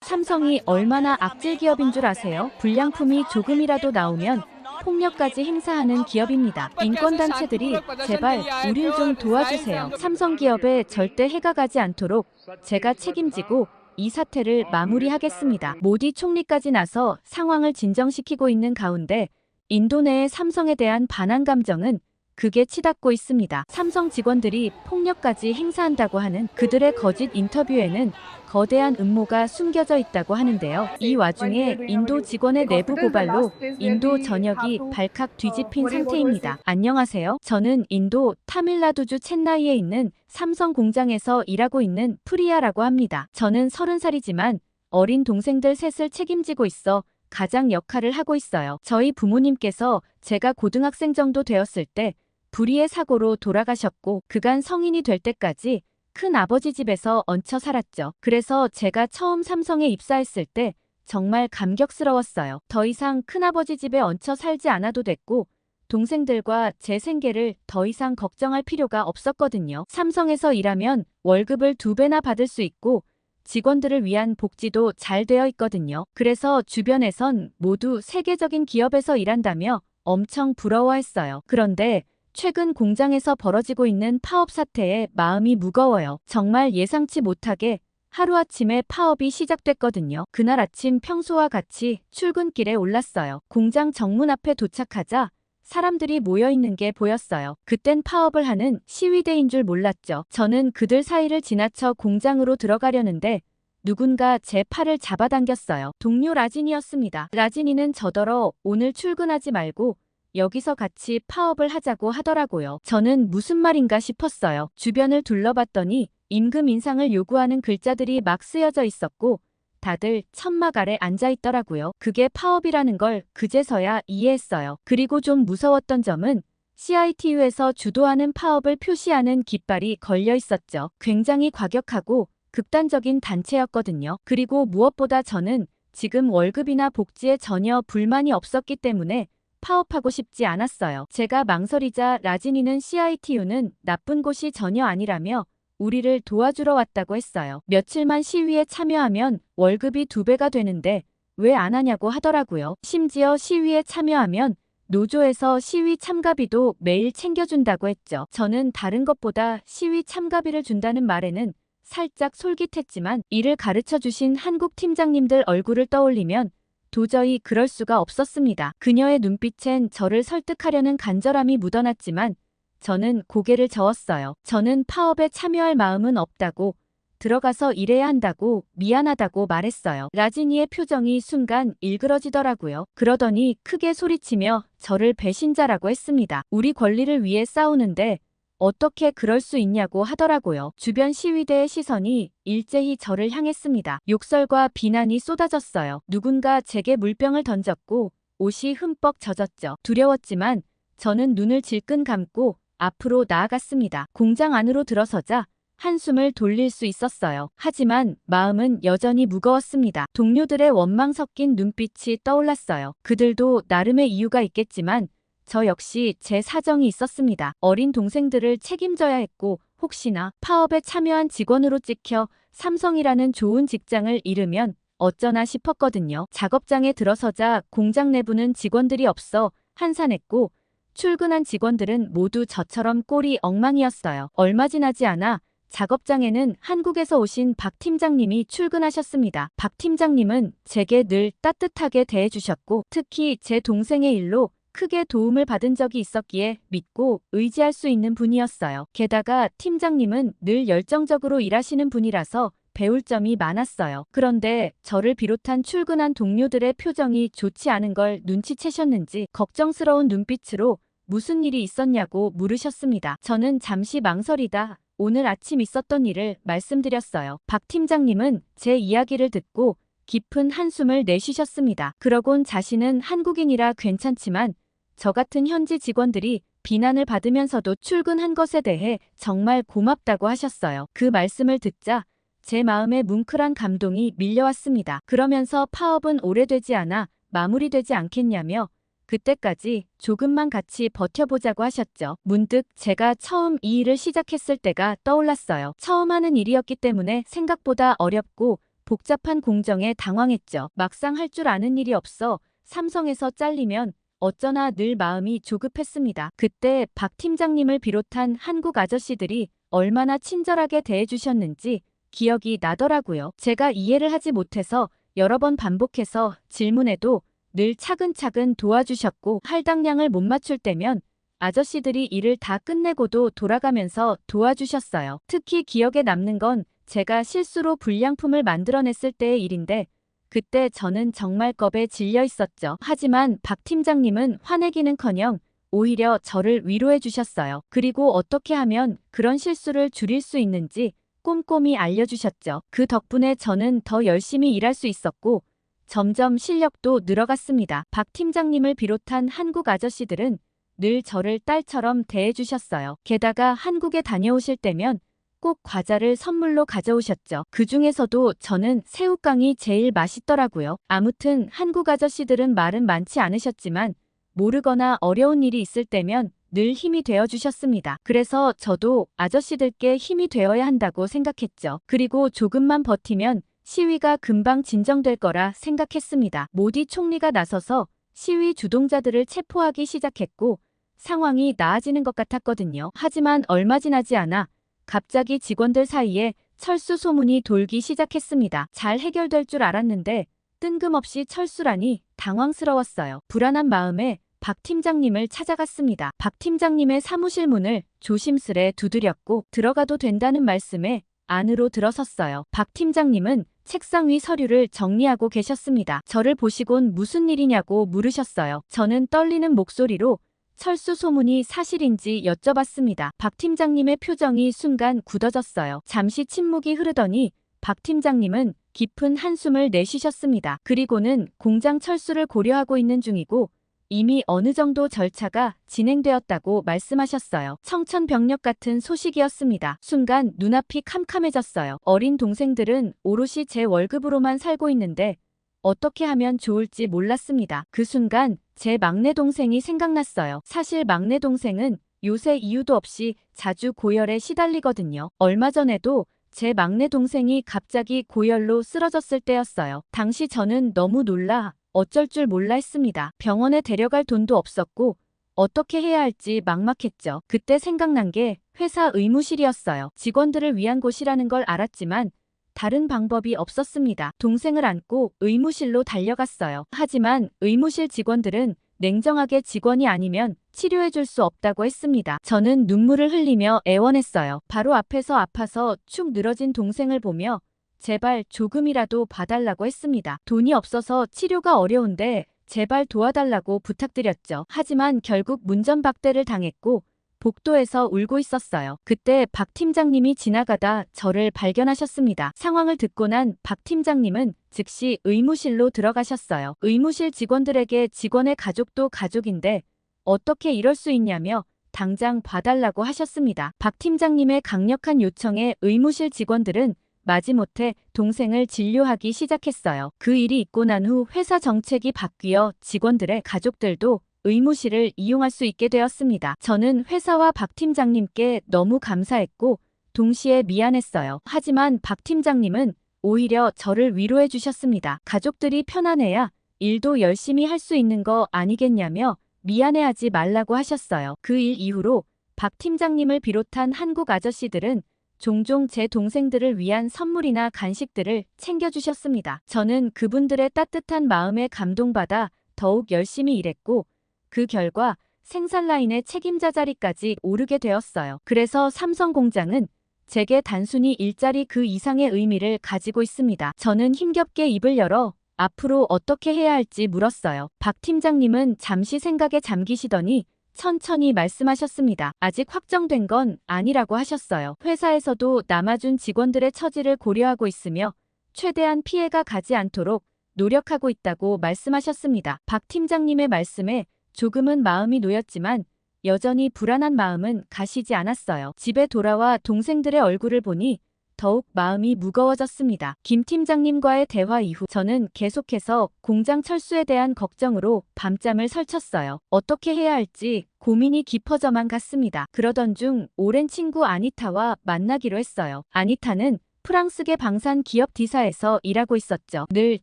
삼성이 얼마나 악질 기업인 줄 아세요? 불량품이 조금이라도 나오면 폭력까지 행사하는 기업입니다. 인권단체들이 제발 우릴 좀 도와주세요. 삼성 기업에 절대 해가 가지 않도록 제가 책임지고 이 사태를 마무리하겠습니다. 모디 총리까지 나서 상황을 진정시키고 있는 가운데 인도 내의 삼성에 대한 반한 감정은 극에 치닫고 있습니다. 삼성 직원들이 폭력까지 행사한다고 하는 그들의 거짓 인터뷰에는 거대한 음모가 숨겨져 있다고 하는데요. 이 와중에 인도 직원의 내부 고발로 인도 전역이 발칵 뒤집힌 상태입니다. 안녕하세요. 저는 인도 타밀나두주 첸나이에 있는 삼성 공장에서 일하고 있는 프리아라고 합니다. 저는 30살이지만 어린 동생들 셋을 책임지고 있어 가장 역할을 하고 있어요. 저희 부모님께서 제가 고등학생 정도 되었을 때 불의의 사고로 돌아가셨고 그간 성인이 될 때까지 큰 아버지 집에서 얹혀 살았죠. 그래서 제가 처음 삼성에 입사했을 때 정말 감격스러웠어요. 더 이상 큰아버지 집에 얹혀 살지 않아도 됐고 동생들과 제 생계를 더 이상 걱정할 필요가 없었거든요. 삼성에서 일하면 월급을 2배나 받을 수 있고 직원들을 위한 복지도 잘 되어 있거든요. 그래서 주변에선 모두 세계적인 기업에서 일한다며 엄청 부러워했어요. 그런데 최근 공장에서 벌어지고 있는 파업 사태에 마음이 무거워요. 정말 예상치 못하게 하루아침에 파업이 시작됐거든요. 그날 아침 평소와 같이 출근길에 올랐어요. 공장 정문 앞에 도착하자 사람들이 모여있는 게 보였어요. 그땐 파업을 하는 시위대인 줄 몰랐죠. 저는 그들 사이를 지나쳐 공장으로 들어가려는데 누군가 제 팔을 잡아당겼어요. 동료 라진이었습니다. 라진이는 저더러 오늘 출근하지 말고 여기서 같이 파업을 하자고 하더라고요. 저는 무슨 말인가 싶었어요. 주변을 둘러봤더니 임금 인상을 요구하는 글자들이 막 쓰여져 있었고 다들 천막 아래 앉아 있더라고요. 그게 파업이라는 걸 그제서야 이해했어요. 그리고 좀 무서웠던 점은 CITU에서 주도하는 파업을 표시하는 깃발이 걸려 있었죠. 굉장히 과격하고 극단적인 단체였거든요. 그리고 무엇보다 저는 지금 월급이나 복지에 전혀 불만이 없었기 때문에 파업하고 싶지 않았어요. 제가 망설이자 라진이는 CITU는 나쁜 곳이 전혀 아니라며 우리를 도와주러 왔다고 했어요. 며칠만 시위에 참여하면 월급이 2배가 되는데 왜 안 하냐고 하더라고요. 심지어 시위에 참여하면 노조에서 시위 참가비도 매일 챙겨준다고 했죠. 저는 다른 것보다 시위 참가비를 준다는 말에는 살짝 솔깃했지만 이를 가르쳐주신 한국 팀장님들 얼굴을 떠올리면 도저히 그럴 수가 없었습니다. 그녀의 눈빛엔 저를 설득하려는 간절함이 묻어났지만 저는 고개를 저었어요. 저는 파업에 참여할 마음은 없다고, 들어가서 일해야 한다고, 미안하다고 말했어요. 라지니의 표정이 순간 일그러지더라고요. 그러더니 크게 소리치며 저를 배신자라고 했습니다. 우리 권리를 위해 싸우는데 어떻게 그럴 수 있냐고 하더라고요. 주변 시위대의 시선이 일제히 저를 향했습니다. 욕설과 비난이 쏟아졌어요. 누군가 제게 물병을 던졌고 옷이 흠뻑 젖었죠. 두려웠지만 저는 눈을 질끈 감고 앞으로 나아갔습니다. 공장 안으로 들어서자 한숨을 돌릴 수 있었어요. 하지만 마음은 여전히 무거웠습니다. 동료들의 원망 섞인 눈빛이 떠올랐어요. 그들도 나름의 이유가 있겠지만 저 역시 제 사정이 있었습니다. 어린 동생들을 책임져야 했고 혹시나 파업에 참여한 직원으로 찍혀 삼성이라는 좋은 직장을 잃으면 어쩌나 싶었거든요. 작업장에 들어서자 공장 내부는 직원들이 없어 한산했고 출근한 직원들은 모두 저처럼 꼴이 엉망이었어요. 얼마 지나지 않아 작업장에는 한국에서 오신 박 팀장님이 출근하셨습니다. 박 팀장님은 제게 늘 따뜻하게 대해주셨고 특히 제 동생의 일로 크게 도움을 받은 적이 있었기에 믿고 의지할 수 있는 분이었어요. 게다가 팀장님은 늘 열정적으로 일하시는 분이라서 배울 점이 많았어요. 그런데 저를 비롯한 출근한 동료들의 표정이 좋지 않은 걸 눈치채셨는지 걱정스러운 눈빛으로 무슨 일이 있었냐고 물으셨습니다. 저는 잠시 망설이다 오늘 아침 있었던 일을 말씀드렸어요. 박 팀장님은 제 이야기를 듣고 깊은 한숨을 내쉬셨습니다. 그러곤 자신은 한국인이라 괜찮지만 저 같은 현지 직원들이 비난을 받으면서도 출근한 것에 대해 정말 고맙다고 하셨어요. 그 말씀을 듣자 제 마음에 뭉클한 감동이 밀려왔습니다. 그러면서 파업은 오래되지 않아 마무리되지 않겠냐며 그때까지 조금만 같이 버텨보자고 하셨죠. 문득 제가 처음 이 일을 시작했을 때가 떠올랐어요. 처음 하는 일이었기 때문에 생각보다 어렵고 복잡한 공정에 당황했죠. 막상 할 줄 아는 일이 없어 삼성에서 잘리면 어쩌나 늘 마음이 조급했습니다. 그때 박 팀장님을 비롯한 한국 아저씨들이 얼마나 친절하게 대해주셨는지 기억이 나더라고요. 제가 이해를 하지 못해서 여러 번 반복해서 질문해도 늘 차근차근 도와주셨고, 할당량을 못 맞출 때면 아저씨들이 일을 다 끝내고도 돌아가면서 도와주셨어요. 특히 기억에 남는 건 제가 실수로 불량품을 만들어냈을 때의 일인데, 그때 저는 정말 겁에 질려 있었죠. 하지만 박 팀장님은 화내기는커녕 오히려 저를 위로해 주셨어요. 그리고 어떻게 하면 그런 실수를 줄일 수 있는지 꼼꼼히 알려주셨죠. 그 덕분에 저는 더 열심히 일할 수 있었고 점점 실력도 늘어갔습니다. 박 팀장님을 비롯한 한국 아저씨들은 늘 저를 딸처럼 대해주셨어요. 게다가 한국에 다녀오실 때면 꼭 과자를 선물로 가져오셨죠. 그 중에서도 저는 새우깡이 제일 맛있더라고요. 아무튼 한국 아저씨들은 말은 많지 않으셨지만 모르거나 어려운 일이 있을 때면 늘 힘이 되어주셨습니다. 그래서 저도 아저씨들께 힘이 되어야 한다고 생각했죠. 그리고 조금만 버티면 시위가 금방 진정될 거라 생각했습니다. 모디 총리가 나서서 시위 주동자들을 체포하기 시작했고 상황이 나아지는 것 같았거든요. 하지만 얼마 지나지 않아 갑자기 직원들 사이에 철수 소문이 돌기 시작했습니다. 잘 해결될 줄 알았는데 뜬금없이 철수라니 당황스러웠어요. 불안한 마음에 박 팀장님을 찾아갔습니다. 박 팀장님의 사무실 문을 조심스레 두드렸고 들어가도 된다는 말씀에 안으로 들어섰어요. 박 팀장님은 책상 위 서류를 정리하고 계셨습니다. 저를 보시곤 무슨 일이냐고 물으셨어요. 저는 떨리는 목소리로 철수 소문이 사실인지 여쭤봤습니다. 박 팀장님의 표정이 순간 굳어졌어요. 잠시 침묵이 흐르더니 박 팀장님은 깊은 한숨을 내쉬셨습니다. 그리고는 공장 철수를 고려하고 있는 중이고 이미 어느 정도 절차가 진행되었다고 말씀하셨어요. 청천벽력 같은 소식이었습니다. 순간 눈앞이 캄캄해졌어요. 어린 동생들은 오롯이 제 월급으로만 살고 있는데 어떻게 하면 좋을지 몰랐습니다. 그 순간 제 막내 동생이 생각났어요. 사실 막내 동생은 요새 이유도 없이 자주 고열에 시달리거든요. 얼마 전에도 제 막내 동생이 갑자기 고열로 쓰러졌을 때였어요. 당시 저는 너무 놀라 어쩔 줄 몰라 했습니다. 병원에 데려갈 돈도 없었고 어떻게 해야 할지 막막했죠. 그때 생각난 게 회사 의무실이었어요. 직원들을 위한 곳이라는 걸 알았지만 다른 방법이 없었습니다. 동생을 안고 의무실로 달려갔어요. 하지만 의무실 직원들은 냉정하게 직원이 아니면 치료해줄 수 없다고 했습니다. 저는 눈물을 흘리며 애원했어요. 바로 앞에서 아파서 축 늘어진 동생을 보며 제발 조금이라도 봐달라고 했습니다. 돈이 없어서 치료가 어려운데 제발 도와달라고 부탁드렸죠. 하지만 결국 문전박대를 당했고 복도에서 울고 있었어요. 그때 박 팀장님이 지나가다 저를 발견하셨습니다. 상황을 듣고 난 박 팀장님은 즉시 의무실로 들어가셨어요. 의무실 직원들에게 직원의 가족도 가족인데 어떻게 이럴 수 있냐며 당장 봐달라고 하셨습니다. 박 팀장님의 강력한 요청에 의무실 직원들은 마지못해 동생을 진료하기 시작했어요. 그 일이 있고 난 후 회사 정책이 바뀌어 직원들의 가족들도 의무실을 이용할 수 있게 되었습니다. 저는 회사와 박 팀장님께 너무 감사했고 동시에 미안했어요. 하지만 박 팀장님은 오히려 저를 위로해 주셨습니다. 가족들이 편안해야 일도 열심히 할 수 있는 거 아니겠냐며 미안해하지 말라고 하셨어요. 그 일 이후로 박 팀장님을 비롯한 한국 아저씨들은 종종 제 동생들을 위한 선물이나 간식들을 챙겨주셨습니다. 저는 그분들의 따뜻한 마음에 감동받아 더욱 열심히 일했고 그 결과 생산라인의 책임자 자리까지 오르게 되었어요. 그래서 삼성공장은 제게 단순히 일자리 그 이상의 의미를 가지고 있습니다. 저는 힘겹게 입을 열어 앞으로 어떻게 해야 할지 물었어요. 박 팀장님은 잠시 생각에 잠기시더니 천천히 말씀하셨습니다. 아직 확정된 건 아니라고 하셨어요. 회사에서도 남아준 직원들의 처지를 고려하고 있으며 최대한 피해가 가지 않도록 노력하고 있다고 말씀하셨습니다. 박 팀장님의 말씀에 조금은 마음이 놓였지만 여전히 불안한 마음은 가시지 않았어요. 집에 돌아와 동생들의 얼굴을 보니 더욱 마음이 무거워졌습니다. 김 팀장님과의 대화 이후 저는 계속해서 공장 철수에 대한 걱정으로 밤잠을 설쳤어요. 어떻게 해야 할지 고민이 깊어져만 갔습니다. 그러던 중 오랜 친구 아니타와 만나기로 했어요. 아니타는 프랑스계 방산 기업 D사에서 일하고 있었죠. 늘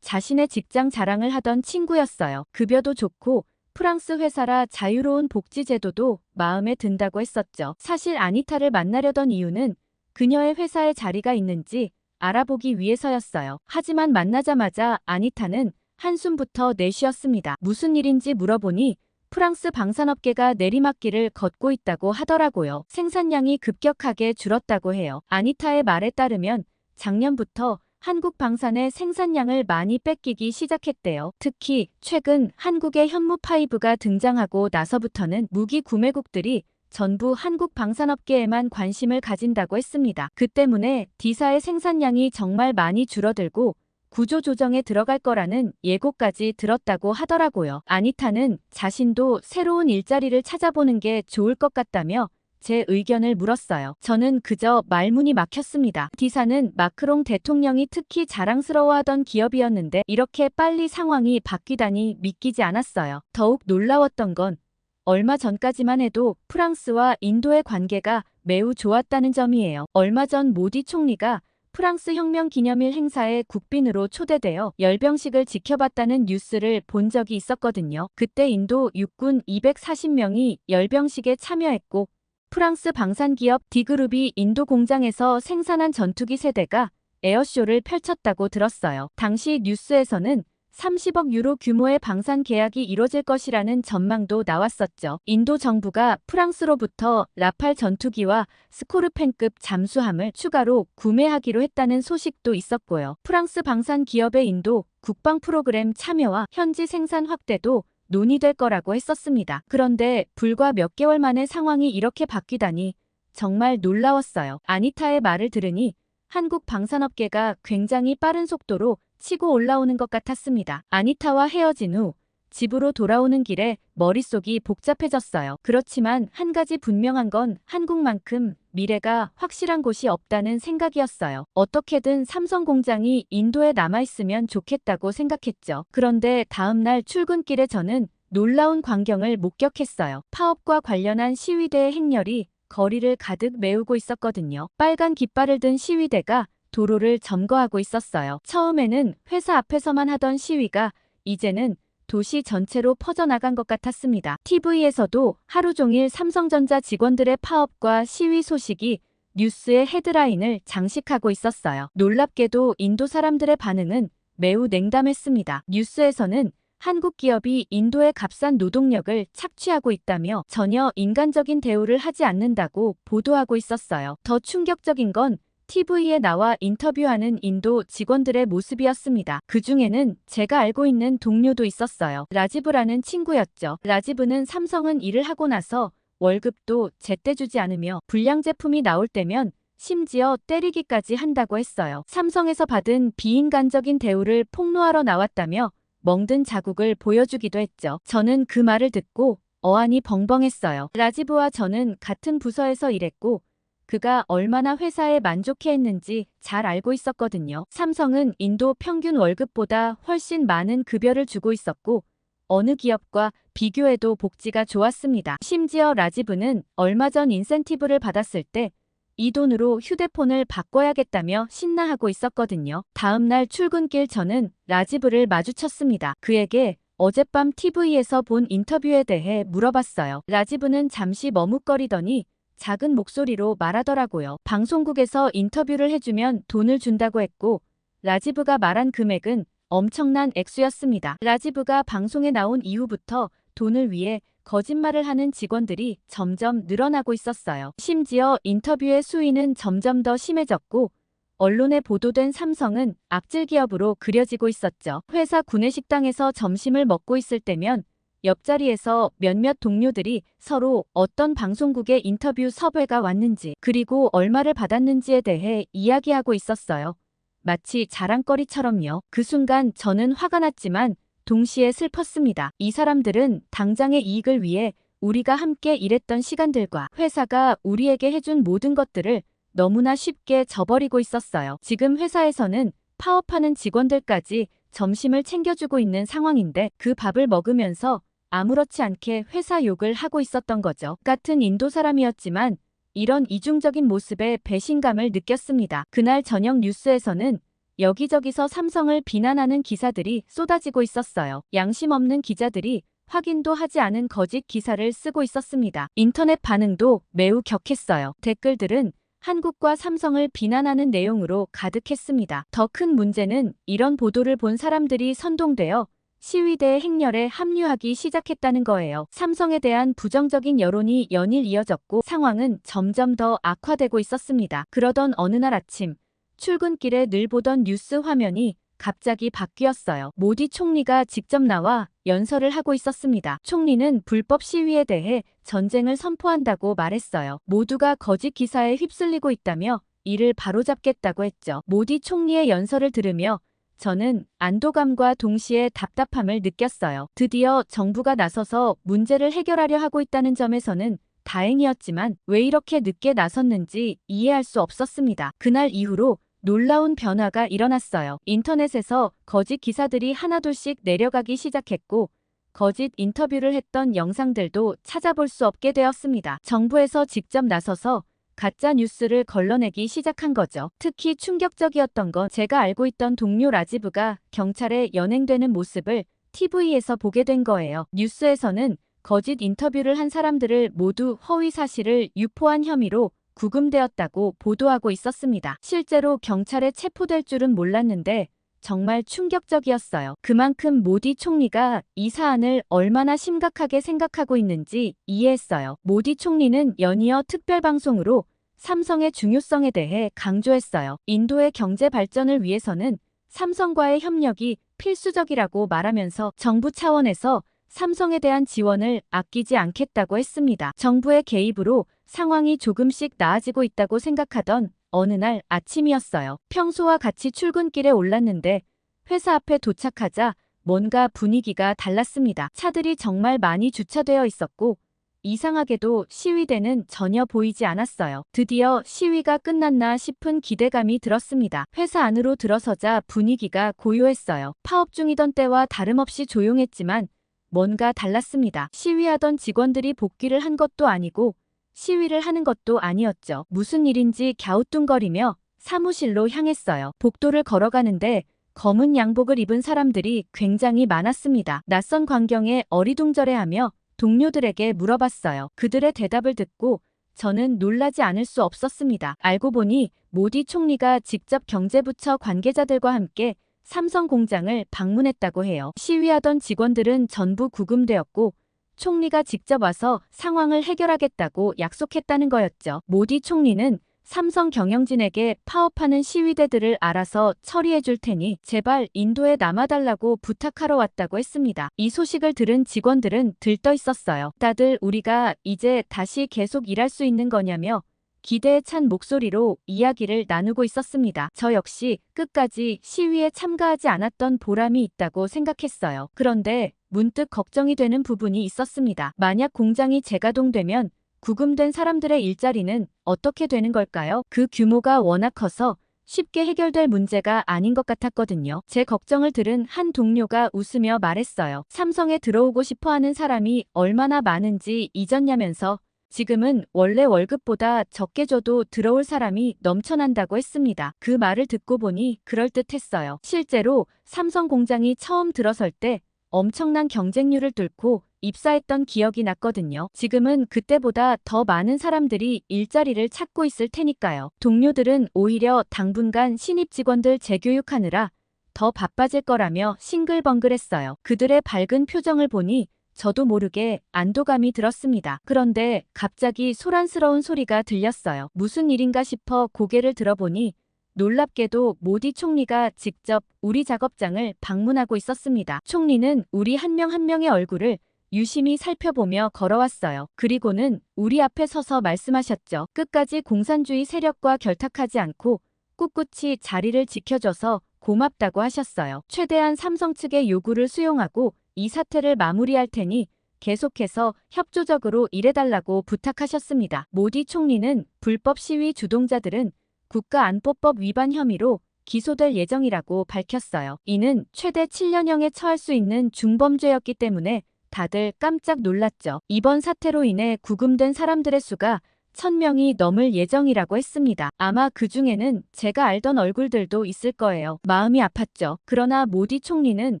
자신의 직장 자랑을 하던 친구였어요. 급여도 좋고 프랑스 회사라 자유로운 복지 제도도 마음에 든다고 했었죠. 사실 아니타를 만나려던 이유는 그녀의 회사에 자리가 있는지 알아보기 위해서였어요. 하지만 만나자마자 아니타는 한숨부터 내쉬었습니다. 무슨 일인지 물어보니 프랑스 방산업계가 내리막길을 걷고 있다고 하더라고요. 생산량이 급격하게 줄었다고 해요. 아니타의 말에 따르면 작년부터 한국 방산의 생산량을 많이 뺏기기 시작했대요. 특히 최근 한국의 현무5가 등장하고 나서부터는 무기 구매국들이 전부 한국 방산업계에만 관심을 가진다고 했습니다. 그 때문에 D사의 생산량이 정말 많이 줄어들고 구조조정에 들어갈 거라는 예고까지 들었다고 하더라고요. 아니타는 자신도 새로운 일자리를 찾아보는 게 좋을 것 같다며 제 의견을 물었어요. 저는 그저 말문이 막혔습니다. D사는 마크롱 대통령이 특히 자랑스러워하던 기업이었는데 이렇게 빨리 상황이 바뀌다니 믿기지 않았어요. 더욱 놀라웠던 건 얼마 전까지만 해도 프랑스와 인도의 관계가 매우 좋았다는 점이에요. 얼마 전 모디 총리가 프랑스 혁명 기념일 행사에 국빈으로 초대되어 열병식을 지켜봤다는 뉴스를 본 적이 있었거든요. 그때 인도 육군 240명이 열병식에 참여했고 프랑스 방산기업 D그룹이 인도 공장에서 생산한 전투기 세대가 에어쇼를 펼쳤다고 들었어요. 당시 뉴스에서는 30억 유로 규모의 방산 계약이 이뤄질 것이라는 전망도 나왔었죠. 인도 정부가 프랑스로부터 라팔 전투기와 스코르펜급 잠수함을 추가로 구매하기로 했다는 소식도 있었고요. 프랑스 방산 기업의 인도 국방 프로그램 참여와 현지 생산 확대도 논의될 거라고 했었습니다. 그런데 불과 몇 개월 만에 상황이 이렇게 바뀌다니 정말 놀라웠어요. 아니타의 말을 들으니 한국 방산업계가 굉장히 빠른 속도로 치고 올라오는 것 같았습니다. 아니타와 헤어진 후 집으로 돌아오는 길에 머릿속이 복잡해졌어요. 그렇지만 한 가지 분명한 건 한국만큼 미래가 확실한 곳이 없다는 생각이었어요. 어떻게든 삼성 공장이 인도에 남아있으면 좋겠다고 생각했죠. 그런데 다음날 출근길에 저는 놀라운 광경을 목격했어요. 파업과 관련한 시위대의 행렬이 거리를 가득 메우고 있었거든요. 빨간 깃발을 든 시위대가 도로를 점거하고 있었어요. 처음에는 회사 앞에서만 하던 시위가 이제는 도시 전체로 퍼져나간 것 같았습니다. TV에서도 하루 종일 삼성전자 직원들의 파업과 시위 소식이 뉴스의 헤드라인을 장식하고 있었어요. 놀랍게도 인도 사람들의 반응은 매우 냉담했습니다. 뉴스에서는 한국 기업이 인도의 값싼 노동력을 착취하고 있다며 전혀 인간적인 대우를 하지 않는다고 보도하고 있었어요. 더 충격적인 건 TV에 나와 인터뷰하는 인도 직원들의 모습이었습니다. 그 중에는 제가 알고 있는 동료도 있었어요. 라지브라는 친구였죠. 라지브는 삼성은 일을 하고 나서 월급도 제때 주지 않으며 불량 제품이 나올 때면 심지어 때리기까지 한다고 했어요. 삼성에서 받은 비인간적인 대우를 폭로하러 나왔다며 멍든 자국을 보여주기도 했죠. 저는 그 말을 듣고 어안이 벙벙했어요. 라지브와 저는 같은 부서에서 일했고 그가 얼마나 회사에 만족해했는지 잘 알고 있었거든요. 삼성은 인도 평균 월급보다 훨씬 많은 급여를 주고 있었고 어느 기업과 비교해도 복지가 좋았습니다. 심지어 라지브는 얼마 전 인센티브를 받았을 때 이 돈으로 휴대폰을 바꿔야겠다며 신나하고 있었거든요. 다음날 출근길 저는 라지브를 마주쳤습니다. 그에게 어젯밤 TV에서 본 인터뷰에 대해 물어봤어요. 라지브는 잠시 머뭇거리더니 작은 목소리로 말하더라고요. 방송국에서 인터뷰를 해주면 돈을 준다고 했고 라지브가 말한 금액은 엄청난 액수였습니다. 라지브가 방송에 나온 이후부터 돈을 위해 거짓말을 하는 직원들이 점점 늘어나고 있었어요. 심지어 인터뷰의 수위는 점점 더 심해졌고 언론에 보도된 삼성은 악질 기업으로 그려지고 있었죠. 회사 구내식당에서 점심을 먹고 있을 때면 옆자리에서 몇몇 동료들이 서로 어떤 방송국의 인터뷰 섭외가 왔는지 그리고 얼마를 받았는지에 대해 이야기하고 있었어요. 마치 자랑거리처럼요. 그 순간 저는 화가 났지만 동시에 슬펐습니다. 이 사람들은 당장의 이익을 위해 우리가 함께 일했던 시간들과 회사가 우리에게 해준 모든 것들을 너무나 쉽게 저버리고 있었어요. 지금 회사에서는 파업하는 직원들까지 점심을 챙겨주고 있는 상황인데 그 밥을 먹으면서 아무렇지 않게 회사 욕을 하고 있었던 거죠. 같은 인도 사람이었지만 이런 이중적인 모습에 배신감을 느꼈습니다. 그날 저녁 뉴스에서는 여기저기서 삼성을 비난하는 기사들이 쏟아지고 있었어요. 양심 없는 기자들이 확인도 하지 않은 거짓 기사를 쓰고 있었습니다. 인터넷 반응도 매우 격했어요. 댓글들은 한국과 삼성을 비난하는 내용으로 가득했습니다. 더 큰 문제는 이런 보도를 본 사람들이 선동되어 시위대 행렬에 합류하기 시작했다는 거예요. 삼성에 대한 부정적인 여론이 연일 이어졌고 상황은 점점 더 악화되고 있었습니다. 그러던 어느 날 아침, 출근길에 늘 보던 뉴스 화면이 갑자기 바뀌었어요. 모디 총리가 직접 나와 연설을 하고 있었습니다. 총리는 불법 시위에 대해 전쟁을 선포한다고 말했어요. 모두가 거짓 기사에 휩쓸리고 있다며 이를 바로잡겠다고 했죠. 모디 총리의 연설을 들으며 저는 안도감과 동시에 답답함을 느꼈어요. 드디어 정부가 나서서 문제를 해결하려 하고 있다는 점에서는 다행이었지만 왜 이렇게 늦게 나섰는지 이해할 수 없었습니다. 그날 이후로 놀라운 변화가 일어났어요. 인터넷에서 거짓 기사들이 하나둘씩 내려가기 시작했고 거짓 인터뷰를 했던 영상들도 찾아볼 수 없게 되었습니다. 정부에서 직접 나서서 가짜 뉴스를 걸러내기 시작한 거죠. 특히 충격적이었던 건 제가 알고 있던 동료 라지브가 경찰에 연행되는 모습을 TV에서 보게 된 거예요. 뉴스에서는 거짓 인터뷰를 한 사람들을 모두 허위 사실을 유포한 혐의로 구금되었다고 보도하고 있었습니다. 실제로 경찰에 체포될 줄은 몰랐는데 정말 충격적이었어요. 그만큼 모디 총리가 이 사안을 얼마나 심각하게 생각하고 있는지 이해했어요. 모디 총리는 연이어 특별방송으로 삼성의 중요성에 대해 강조했어요. 인도의 경제 발전을 위해서는 삼성과의 협력이 필수적이라고 말하면서 정부 차원에서 삼성에 대한 지원을 아끼지 않겠다고 했습니다. 정부의 개입으로 상황이 조금씩 나아지고 있다고 생각하던 어느 날 아침이었어요. 평소와 같이 출근길에 올랐는데 회사 앞에 도착하자 뭔가 분위기가 달랐습니다. 차들이 정말 많이 주차되어 있었고 이상하게도 시위대는 전혀 보이지 않았어요. 드디어 시위가 끝났나 싶은 기대감이 들었습니다. 회사 안으로 들어서자 분위기가 고요했어요. 파업 중이던 때와 다름없이 조용했지만 뭔가 달랐습니다. 시위하던 직원들이 복귀를 한 것도 아니고 시위를 하는 것도 아니었죠. 무슨 일인지 갸우뚱거리며 사무실로 향했어요. 복도를 걸어가는데 검은 양복을 입은 사람들이 굉장히 많았습니다. 낯선 광경에 어리둥절해하며 동료들에게 물어봤어요. 그들의 대답을 듣고 저는 놀라지 않을 수 없었습니다. 알고 보니 모디 총리가 직접 경제부처 관계자들과 함께 삼성 공장을 방문했다고 해요. 시위하던 직원들은 전부 구금되었고 총리가 직접 와서 상황을 해결하겠다고 약속했다는 거였죠. 모디 총리는 삼성 경영진에게 파업하는 시위대들을 알아서 처리해 줄 테니 제발 인도에 남아달라고 부탁하러 왔다고 했습니다. 이 소식을 들은 직원들은 들떠 있었어요. 다들 우리가 이제 다시 계속 일할 수 있는 거냐며 기대에 찬 목소리로 이야기를 나누고 있었습니다. 저 역시 끝까지 시위에 참가하지 않았던 보람이 있다고 생각했어요. 그런데 문득 걱정이 되는 부분이 있었습니다. 만약 공장이 재가동되면 구금된 사람들의 일자리는 어떻게 되는 걸까요? 그 규모가 워낙 커서 쉽게 해결될 문제가 아닌 것 같았거든요. 제 걱정을 들은 한 동료가 웃으며 말했어요. 삼성에 들어오고 싶어하는 사람이 얼마나 많은지 잊었냐면서 지금은 원래 월급보다 적게 줘도 들어올 사람이 넘쳐난다고 했습니다. 그 말을 듣고 보니 그럴듯했어요. 실제로 삼성 공장이 처음 들어설 때 엄청난 경쟁률을 뚫고 입사했던 기억이 났거든요. 지금은 그때보다 더 많은 사람들이 일자리를 찾고 있을 테니까요. 동료들은 오히려 당분간 신입 직원들 재교육하느라 더 바빠질 거라며 싱글벙글했어요. 그들의 밝은 표정을 보니 저도 모르게 안도감이 들었습니다. 그런데 갑자기 소란스러운 소리가 들렸어요. 무슨 일인가 싶어 고개를 들어보니 놀랍게도 모디 총리가 직접 우리 작업장을 방문하고 있었습니다. 총리는 우리 한 명 한 명의 얼굴을 유심히 살펴보며 걸어왔어요. 그리고는 우리 앞에 서서 말씀하셨죠. 끝까지 공산주의 세력과 결탁하지 않고 꿋꿋이 자리를 지켜줘서 고맙다고 하셨어요. 최대한 삼성 측의 요구를 수용하고 이 사태를 마무리할 테니 계속해서 협조적으로 일해달라고 부탁하셨습니다. 모디 총리는 불법 시위 주동자들은 국가안보법 위반 혐의로 기소될 예정이라고 밝혔어요. 이는 최대 7년형에 처할 수 있는 중범죄였기 때문에 다들 깜짝 놀랐죠. 이번 사태로 인해 구금된 사람들의 수가 1000명이 넘을 예정이라고 했습니다. 아마 그 중에는 제가 알던 얼굴들도 있을 거예요. 마음이 아팠죠. 그러나 모디 총리는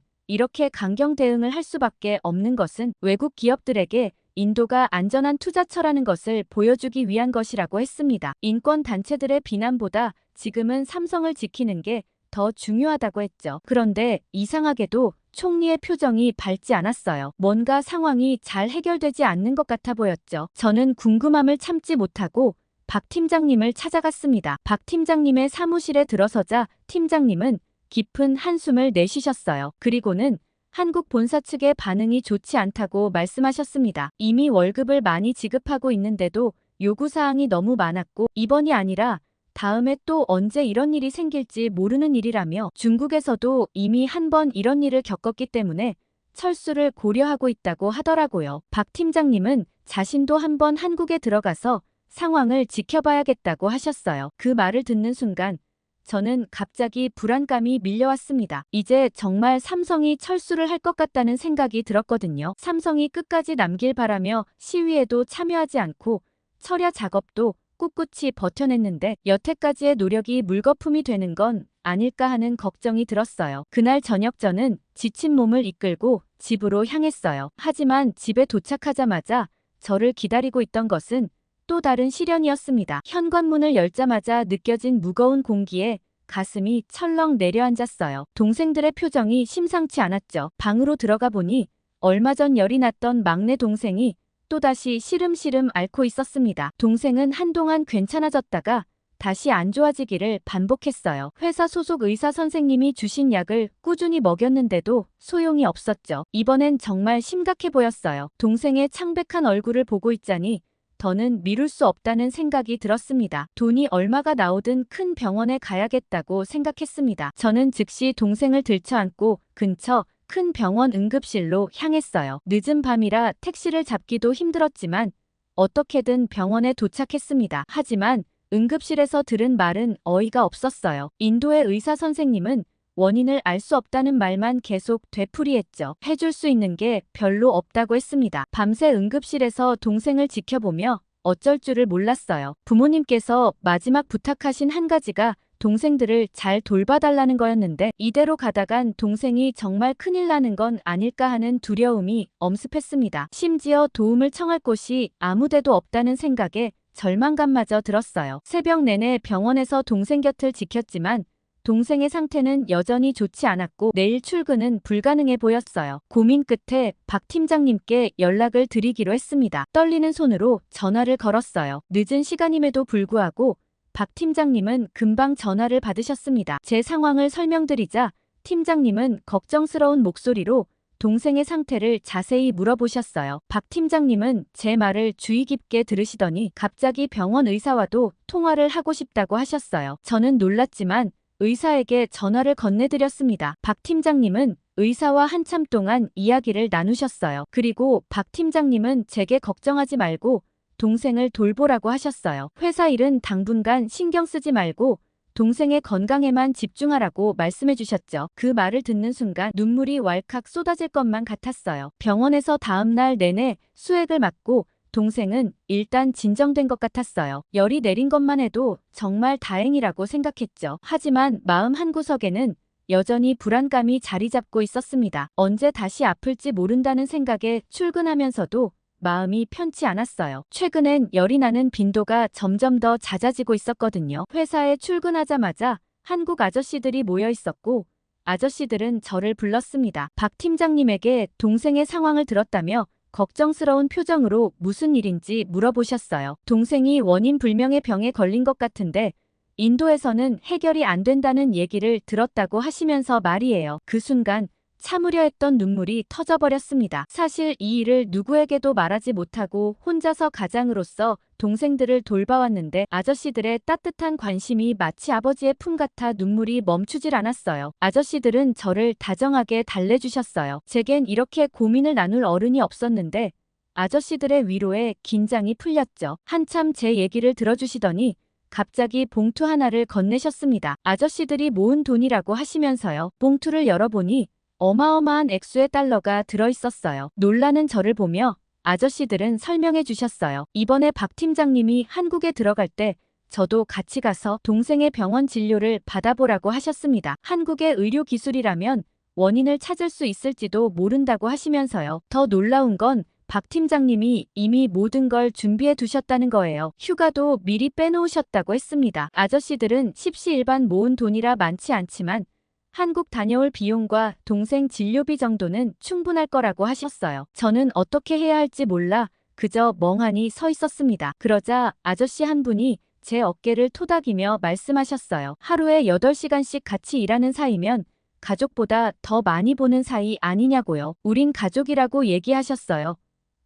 이렇게 강경 대응을 할 수밖에 없는 것은 외국 기업들에게 인도가 안전한 투자처라는 것을 보여주기 위한 것이라고 했습니다. 인권 단체들의 비난보다 지금은 삼성을 지키는 게 더 중요하다고 했죠. 그런데 이상하게도 총리의 표정이 밝지 않았어요. 뭔가 상황이 잘 해결되지 않는 것 같아 보였죠. 저는 궁금함을 참지 못하고 박 팀장님을 찾아갔습니다. 박 팀장님의 사무실에 들어서자 팀장님은 깊은 한숨을 내쉬셨어요. 그리고는 한국 본사 측의 반응이 좋지 않다고 말씀하셨습니다. 이미 월급을 많이 지급하고 있는데도 요구사항이 너무 많았고 이번이 아니라 다음에 또 언제 이런 일이 생길지 모르는 일이라며 중국에서도 이미 한 번 이런 일을 겪었기 때문에 철수를 고려하고 있다고 하더라고요. 박 팀장님은 자신도 한번 한국에 들어가서 상황을 지켜봐야겠다고 하셨어요. 그 말을 듣는 순간 저는 갑자기 불안감이 밀려왔습니다. 이제 정말 삼성이 철수를 할 것 같다는 생각이 들었거든요. 삼성이 끝까지 남길 바라며 시위에도 참여하지 않고 철야 작업도 꿋꿋이 버텨냈는데 여태까지의 노력이 물거품이 되는 건 아닐까 하는 걱정이 들었어요. 그날 저녁 저는 지친 몸을 이끌고 집으로 향했어요. 하지만 집에 도착하자마자 저를 기다리고 있던 것은 또 다른 시련이었습니다. 현관문을 열자마자 느껴진 무거운 공기에 가슴이 철렁 내려앉았어요. 동생들의 표정이 심상치 않았죠. 방으로 들어가 보니 얼마 전 열이 났던 막내 동생이 또다시 시름시름 앓고 있었습니다. 동생은 한동안 괜찮아졌다가 다시 안 좋아지기를 반복했어요. 회사 소속 의사 선생님이 주신 약을 꾸준히 먹였는데도 소용이 없었죠. 이번엔 정말 심각해 보였어요. 동생의 창백한 얼굴을 보고 있자니 더는 미룰 수 없다는 생각이 들었습니다. 돈이 얼마가 나오든 큰 병원에 가야겠다고 생각했습니다. 저는 즉시 동생을 들쳐안고 근처 큰 병원 응급실로 향했어요. 늦은 밤이라 택시를 잡기도 힘들었지만 어떻게든 병원에 도착했습니다. 하지만 응급실에서 들은 말은 어이가 없었어요. 인도의 의사 선생님은 원인을 알 수 없다는 말만 계속 되풀이했죠. 해줄 수 있는 게 별로 없다고 했습니다. 밤새 응급실에서 동생을 지켜보며 어쩔 줄을 몰랐어요. 부모님께서 마지막 부탁하신 한 가지가 동생들을 잘 돌봐달라는 거였는데 이대로 가다간 동생이 정말 큰일 나는 건 아닐까 하는 두려움이 엄습했습니다. 심지어 도움을 청할 곳이 아무데도 없다는 생각에 절망감마저 들었어요. 새벽 내내 병원에서 동생 곁을 지켰지만 동생의 상태는 여전히 좋지 않았고 내일 출근은 불가능해 보였어요. 고민 끝에 박 팀장님께 연락을 드리기로 했습니다. 떨리는 손으로 전화를 걸었어요. 늦은 시간임에도 불구하고 박 팀장님은 금방 전화를 받으셨습니다. 제 상황을 설명드리자 팀장님은 걱정스러운 목소리로 동생의 상태를 자세히 물어보셨어요. 박 팀장님은 제 말을 주의 깊게 들으시더니 갑자기 병원 의사와도 통화를 하고 싶다고 하셨어요. 저는 놀랐지만 의사에게 전화를 건네드렸습니다. 박 팀장님은 의사와 한참 동안 이야기를 나누셨어요. 그리고 박 팀장님은 제게 걱정하지 말고 동생을 돌보라고 하셨어요. 회사 일은 당분간 신경 쓰지 말고 동생의 건강에만 집중하라고 말씀해 주셨죠. 그 말을 듣는 순간 눈물이 왈칵 쏟아질 것만 같았어요. 병원에서 다음날 내내 수액을 맞고 동생은 일단 진정된 것 같았어요. 열이 내린 것만 해도 정말 다행이라고 생각했죠. 하지만 마음 한구석에는 여전히 불안감이 자리 잡고 있었습니다. 언제 다시 아플지 모른다는 생각에 출근하면서도 마음이 편치 않았어요. 최근엔 열이 나는 빈도가 점점 더 잦아지고 있었거든요. 회사에 출근하자마자 한국 아저씨들이 모여 있었고 아저씨들은 저를 불렀습니다. 박 팀장님에게 동생의 상황을 들었다며 걱정스러운 표정으로 무슨 일인지 물어보셨어요. 동생이 원인 불명의 병에 걸린 것 같은데 인도에서는 해결이 안 된다는 얘기를 들었다고 하시면서 말이에요. 그 순간 참으려 했던 눈물이 터져버렸습니다. 사실 이 일을 누구에게도 말하지 못하고 혼자서 가장으로서 동생들을 돌봐왔는데 아저씨들의 따뜻한 관심이 마치 아버지의 품 같아 눈물이 멈추질 않았어요. 아저씨들은 저를 다정하게 달래주셨어요. 제겐 이렇게 고민을 나눌 어른이 없었는데 아저씨들의 위로에 긴장이 풀렸죠. 한참 제 얘기를 들어주시더니 갑자기 봉투 하나를 건네셨습니다. 아저씨들이 모은 돈이라고 하시면서요. 봉투를 열어보니 어마어마한 액수의 달러가 들어있었어요. 놀라는 저를 보며 아저씨들은 설명해 주셨어요. 이번에 박 팀장님이 한국에 들어갈 때 저도 같이 가서 동생의 병원 진료를 받아보라고 하셨습니다. 한국의 의료 기술이라면 원인을 찾을 수 있을지도 모른다고 하시면서요. 더 놀라운 건 박 팀장님이 이미 모든 걸 준비해 두셨다는 거예요. 휴가도 미리 빼놓으셨다고 했습니다. 아저씨들은 십시일반 모은 돈이라 많지 않지만 한국 다녀올 비용과 동생 진료비 정도는 충분할 거라고 하셨어요. 저는 어떻게 해야 할지 몰라 그저 멍하니 서 있었습니다. 그러자 아저씨 한 분이 제 어깨를 토닥이며 말씀하셨어요. 하루에 8시간씩 같이 일하는 사이면 가족보다 더 많이 보는 사이 아니냐고요. 우린 가족이라고 얘기하셨어요.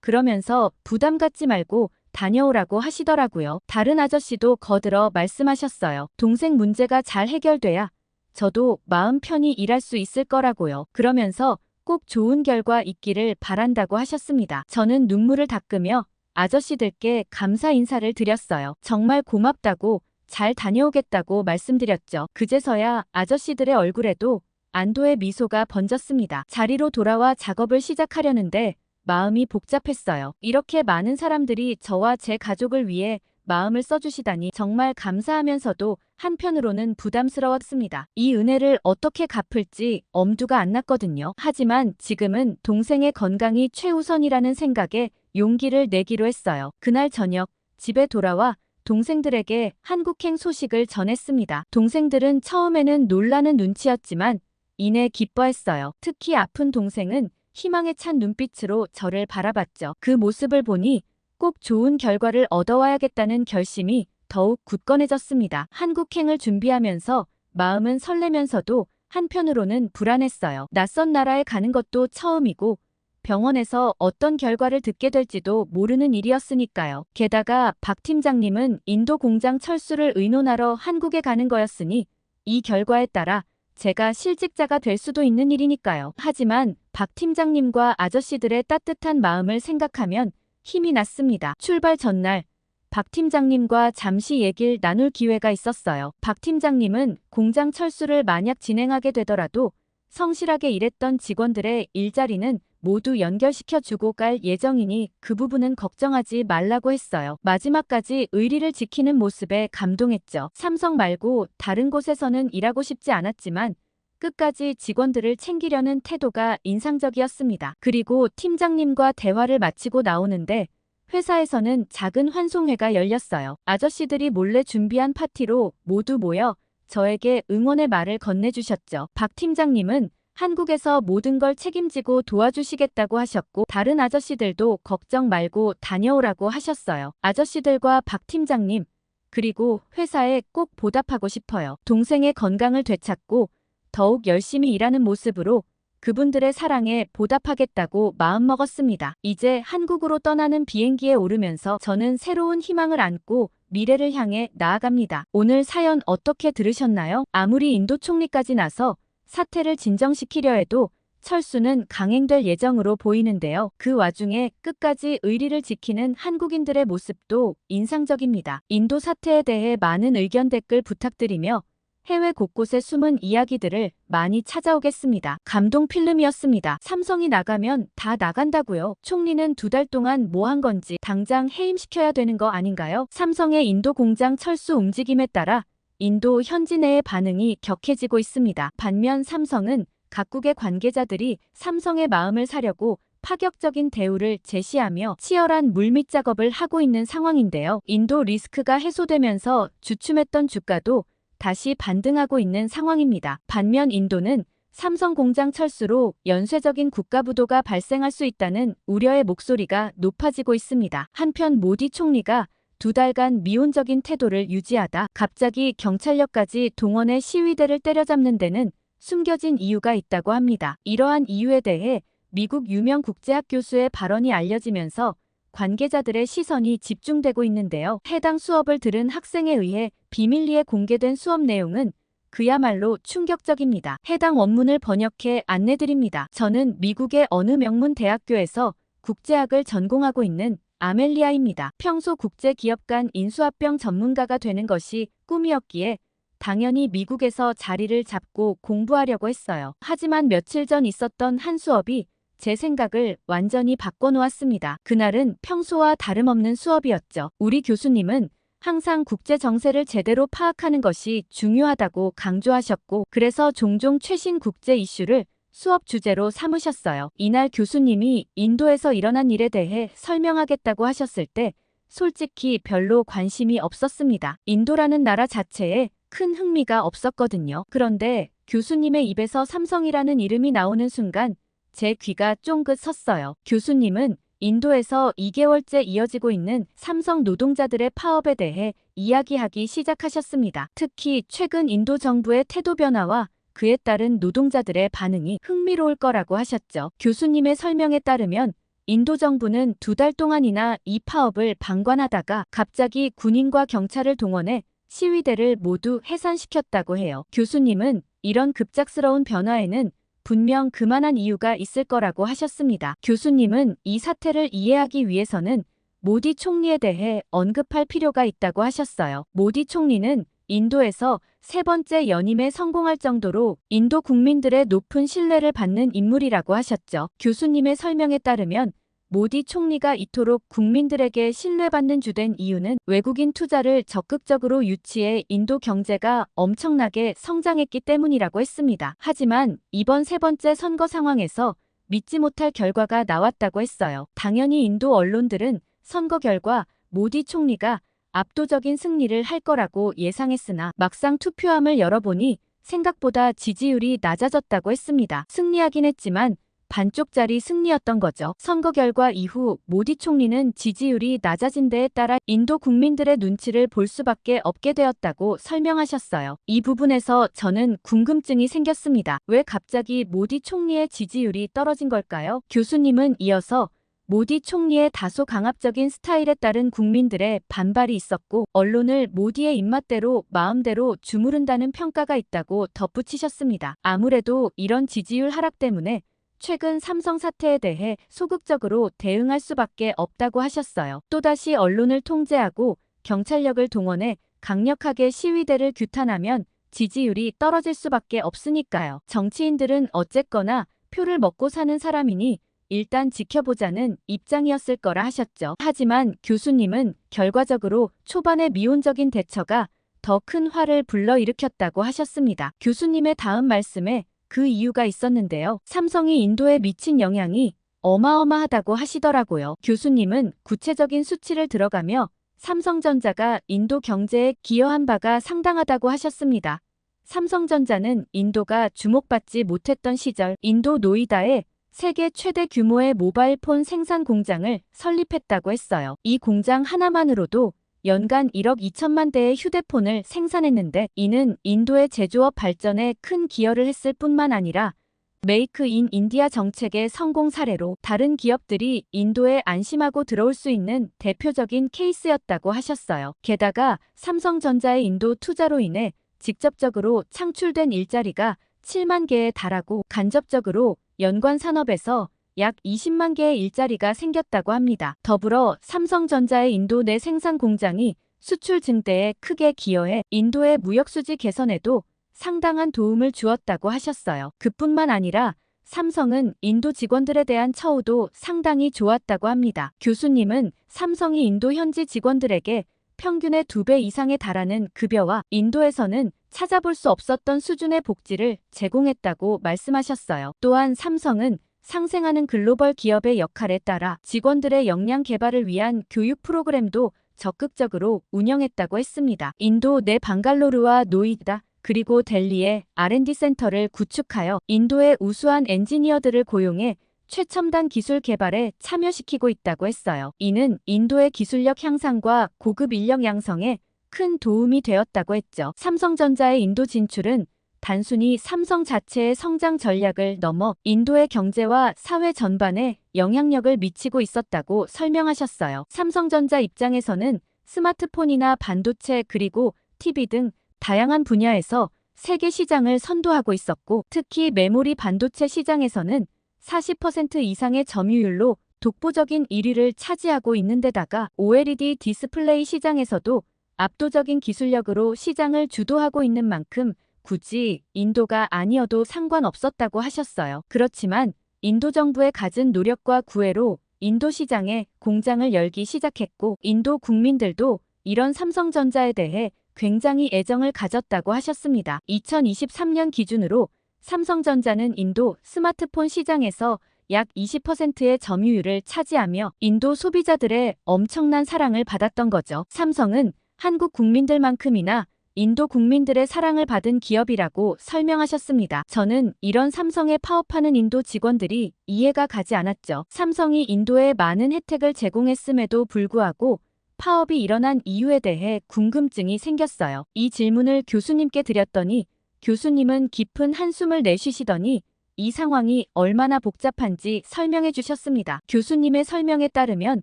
그러면서 부담 갖지 말고 다녀오라고 하시더라고요. 다른 아저씨도 거들어 말씀하셨어요. 동생 문제가 잘 해결돼야 저도 마음 편히 일할 수 있을 거라고요. 그러면서 꼭 좋은 결과 있기를 바란다고 하셨습니다. 저는 눈물을 닦으며 아저씨들께 감사 인사를 드렸어요. 정말 고맙다고 잘 다녀오겠다고 말씀드렸죠. 그제서야 아저씨들의 얼굴에도 안도의 미소가 번졌습니다. 자리로 돌아와 작업을 시작하려는데 마음이 복잡했어요. 이렇게 많은 사람들이 저와 제 가족을 위해 마음을 써주시다니 정말 감사하면서도 한편으로는 부담스러웠습니다. 이 은혜를 어떻게 갚을지 엄두가 안 났거든요. 하지만 지금은 동생의 건강이 최우선이라는 생각에 용기를 내기로 했어요. 그날 저녁 집에 돌아와 동생들에게 한국행 소식을 전했습니다. 동생들은 처음에는 놀라는 눈치였지만 이내 기뻐했어요. 특히 아픈 동생은 희망에 찬 눈빛으로 저를 바라봤죠. 그 모습을 보니 꼭 좋은 결과를 얻어와야겠다는 결심이 더욱 굳건해졌습니다. 한국행을 준비하면서 마음은 설레면서도 한편으로는 불안했어요. 낯선 나라에 가는 것도 처음이고 병원에서 어떤 결과를 듣게 될지도 모르는 일이었으니까요. 게다가 박 팀장님은 인도 공장 철수를 의논하러 한국에 가는 거였으니 이 결과에 따라 제가 실직자가 될 수도 있는 일이니까요. 하지만 박 팀장님과 아저씨들의 따뜻한 마음을 생각하면 힘이 났습니다. 출발 전날 박 팀장님과 잠시 얘기를 나눌 기회가 있었어요. 박 팀장님은 공장 철수를 만약 진행하게 되더라도 성실하게 일했던 직원들의 일자리는 모두 연결시켜주고 갈 예정이니 그 부분은 걱정하지 말라고 했어요. 마지막까지 의리를 지키는 모습에 감동했죠. 삼성 말고 다른 곳에서는 일하고 싶지 않았지만 끝까지 직원들을 챙기려는 태도가 인상적이었습니다. 그리고 팀장님과 대화를 마치고 나오는데 회사에서는 작은 환송회가 열렸어요. 아저씨들이 몰래 준비한 파티로 모두 모여 저에게 응원의 말을 건네주셨죠. 박 팀장님은 한국에서 모든 걸 책임지고 도와주시겠다고 하셨고 다른 아저씨들도 걱정 말고 다녀오라고 하셨어요. 아저씨들과 박 팀장님 그리고 회사에 꼭 보답하고 싶어요. 동생의 건강을 되찾고 더욱 열심히 일하는 모습으로 그분들의 사랑에 보답하겠다고 마음먹었습니다. 이제 한국으로 떠나는 비행기에 오르면서 저는 새로운 희망을 안고 미래를 향해 나아갑니다. 오늘 사연 어떻게 들으셨나요? 아무리 인도 총리까지 나서 사태를 진정시키려 해도 철수는 강행될 예정으로 보이는데요. 그 와중에 끝까지 의리를 지키는 한국인들의 모습도 인상적입니다. 인도 사태에 대해 많은 의견 댓글 부탁드리며 해외 곳곳의 숨은 이야기들을 많이 찾아오겠습니다. 감동 필름이었습니다. 삼성이 나가면 다 나간다고요. 총리는 2달 동안 뭐 한 건지 당장 해임시켜야 되는 거 아닌가요? 삼성의 인도 공장 철수 움직임에 따라 인도 현지 내의 반응이 격해지고 있습니다. 반면 삼성은 각국의 관계자들이 삼성의 마음을 사려고 파격적인 대우를 제시하며 치열한 물밑 작업을 하고 있는 상황인데요. 인도 리스크가 해소되면서 주춤했던 주가도 다시 반등하고 있는 상황입니다. 반면 인도는 삼성 공장 철수로 연쇄적인 국가 부도가 발생할 수 있다는 우려의 목소리가 높아지고 있습니다. 한편 모디 총리가 2달간 미온적인 태도를 유지하다 갑자기 경찰력까지 동원해 시위대를 때려잡는 데는 숨겨진 이유가 있다고 합니다. 이러한 이유에 대해 미국 유명 국제학 교수의 발언이 알려지면서 관계자들의 시선이 집중되고 있는데요. 해당 수업을 들은 학생에 의해 비밀리에 공개된 수업 내용은 그야말로 충격적입니다. 해당 원문을 번역해 안내드립니다. 저는 미국의 어느 명문 대학교에서 국제학을 전공하고 있는 아멜리아입니다. 평소 국제기업 간 인수합병 전문가가 되는 것이 꿈이었기에 당연히 미국에서 자리를 잡고 공부하려고 했어요. 하지만 며칠 전 있었던 한 수업이 제 생각을 완전히 바꿔놓았습니다. 그날은 평소와 다름없는 수업이었죠. 우리 교수님은 항상 국제 정세를 제대로 파악하는 것이 중요하다고 강조하셨고, 그래서 종종 최신 국제 이슈를 수업 주제로 삼으셨어요. 이날 교수님이 인도에서 일어난 일에 대해 설명하겠다고 하셨을 때 솔직히 별로 관심이 없었습니다. 인도라는 나라 자체에 큰 흥미가 없었거든요. 그런데 교수님의 입에서 삼성이라는 이름이 나오는 순간 제 귀가 쫑긋 섰어요. 교수님은 인도에서 2개월째 이어지고 있는 삼성 노동자들의 파업에 대해 이야기하기 시작하셨습니다. 특히 최근 인도 정부의 태도 변화와 그에 따른 노동자들의 반응이 흥미로울 거라고 하셨죠. 교수님의 설명에 따르면 인도 정부는 2달 동안이나 이 파업을 방관하다가 갑자기 군인과 경찰을 동원해 시위대를 모두 해산시켰다고 해요. 교수님은 이런 급작스러운 변화에는 분명 그만한 이유가 있을 거라고 하셨습니다. 교수님은 이 사태를 이해하기 위해서는 모디 총리에 대해 언급할 필요가 있다고 하셨어요. 모디 총리는 인도에서 3번째 연임에 성공할 정도로 인도 국민들의 높은 신뢰를 받는 인물이라고 하셨죠. 교수님의 설명에 따르면 모디 총리가 이토록 국민들에게 신뢰받는 주된 이유는 외국인 투자를 적극적으로 유치해 인도 경제가 엄청나게 성장했기 때문이라고 했습니다. 하지만 이번 3번째 선거 상황에서 믿지 못할 결과가 나왔다고 했어요. 당연히 인도 언론들은 선거 결과 모디 총리가 압도적인 승리를 할 거라고 예상했으나 막상 투표함을 열어보니 생각보다 지지율이 낮아졌다고 했습니다. 승리하긴 했지만 반쪽짜리 승리였던 거죠. 선거 결과 이후 모디 총리는 지지율이 낮아진 데에 따라 인도 국민들의 눈치를 볼 수밖에 없게 되었다고 설명하셨어요. 이 부분에서 저는 궁금증이 생겼습니다. 왜 갑자기 모디 총리의 지지율이 떨어진 걸까요? 교수님은 이어서 모디 총리의 다소 강압적인 스타일에 따른 국민들의 반발이 있었고 언론을 모디의 입맛대로 마음대로 주무른다는 평가가 있다고 덧붙이셨습니다. 아무래도 이런 지지율 하락 때문에 최근 삼성 사태에 대해 소극적으로 대응할 수밖에 없다고 하셨어요. 또다시 언론을 통제하고 경찰력을 동원해 강력하게 시위대를 규탄하면 지지율이 떨어질 수밖에 없으니까요. 정치인들은 어쨌거나 표를 먹고 사는 사람이니 일단 지켜보자는 입장이었을 거라 하셨죠. 하지만 교수님은 결과적으로 초반의 미온적인 대처가 더 큰 화를 불러일으켰다고 하셨습니다. 교수님의 다음 말씀에 그 이유가 있었는데요. 삼성이 인도에 미친 영향이 어마어마하다고 하시더라고요. 교수님은 구체적인 수치를 들어가며 삼성전자가 인도 경제에 기여한 바가 상당하다고 하셨습니다. 삼성전자는 인도가 주목받지 못했던 시절 인도 노이다에 세계 최대 규모의 모바일폰 생산 공장을 설립했다고 했어요. 이 공장 하나만으로도 연간 1억 2천만 대의 휴대폰을 생산했는데 이는 인도의 제조업 발전에 큰 기여를 했을 뿐만 아니라 메이크 인 인디아 정책의 성공 사례로 다른 기업들이 인도에 안심하고 들어올 수 있는 대표적인 케이스였다고 하셨어요. 게다가 삼성전자의 인도 투자로 인해 직접적으로 창출된 일자리가 7만 개에 달하고 간접적으로 연관 산업에서 약 20만 개의 일자리가 생겼다고 합니다. 더불어 삼성전자의 인도 내 생산 공장이 수출 증대에 크게 기여해 인도의 무역수지 개선에도 상당한 도움을 주었다고 하셨어요. 그뿐만 아니라 삼성은 인도 직원들에 대한 처우도 상당히 좋았다고 합니다. 교수님은 삼성이 인도 현지 직원들에게 평균의 2배 이상에 달하는 급여와 인도에서는 찾아볼 수 없었던 수준의 복지를 제공했다고 말씀하셨어요. 또한 삼성은 상생하는 글로벌 기업의 역할에 따라 직원들의 역량 개발을 위한 교육 프로그램도 적극적으로 운영했다고 했습니다. 인도 내 방갈로르와 노이다 그리고 델리에 R&D 센터를 구축하여 인도의 우수한 엔지니어들을 고용해 최첨단 기술 개발에 참여시키고 있다고 했어요. 이는 인도의 기술력 향상과 고급 인력 양성에 큰 도움이 되었다고 했죠. 삼성전자의 인도 진출은 단순히 삼성 자체의 성장 전략을 넘어 인도의 경제와 사회 전반에 영향력을 미치고 있었다고 설명하셨어요. 삼성전자 입장에서는 스마트폰이나 반도체 그리고 TV 등 다양한 분야에서 세계 시장을 선도하고 있었고 특히 메모리 반도체 시장에서는 40% 이상의 점유율로 독보적인 1위를 차지하고 있는 데다가 OLED 디스플레이 시장에서도 압도적인 기술력으로 시장을 주도하고 있는 만큼 굳이 인도가 아니어도 상관없었다고 하셨어요. 그렇지만 인도 정부의 갖은 노력과 구애로 인도 시장에 공장을 열기 시작했고 인도 국민들도 이런 삼성전자에 대해 굉장히 애정을 가졌다고 하셨습니다. 2023년 기준으로 삼성전자는 인도 스마트폰 시장에서 약 20%의 점유율을 차지하며 인도 소비자들의 엄청난 사랑을 받았던 거죠. 삼성은 한국 국민들만큼이나 인도 국민들의 사랑을 받은 기업이라고 설명하셨습니다. 저는 이런 삼성에 파업하는 인도 직원들이 이해가 가지 않았죠. 삼성이 인도에 많은 혜택을 제공했음에도 불구하고 파업이 일어난 이유에 대해 궁금증이 생겼어요. 이 질문을 교수님께 드렸더니 교수님은 깊은 한숨을 내쉬시더니 이 상황이 얼마나 복잡한지 설명해 주셨습니다. 교수님의 설명에 따르면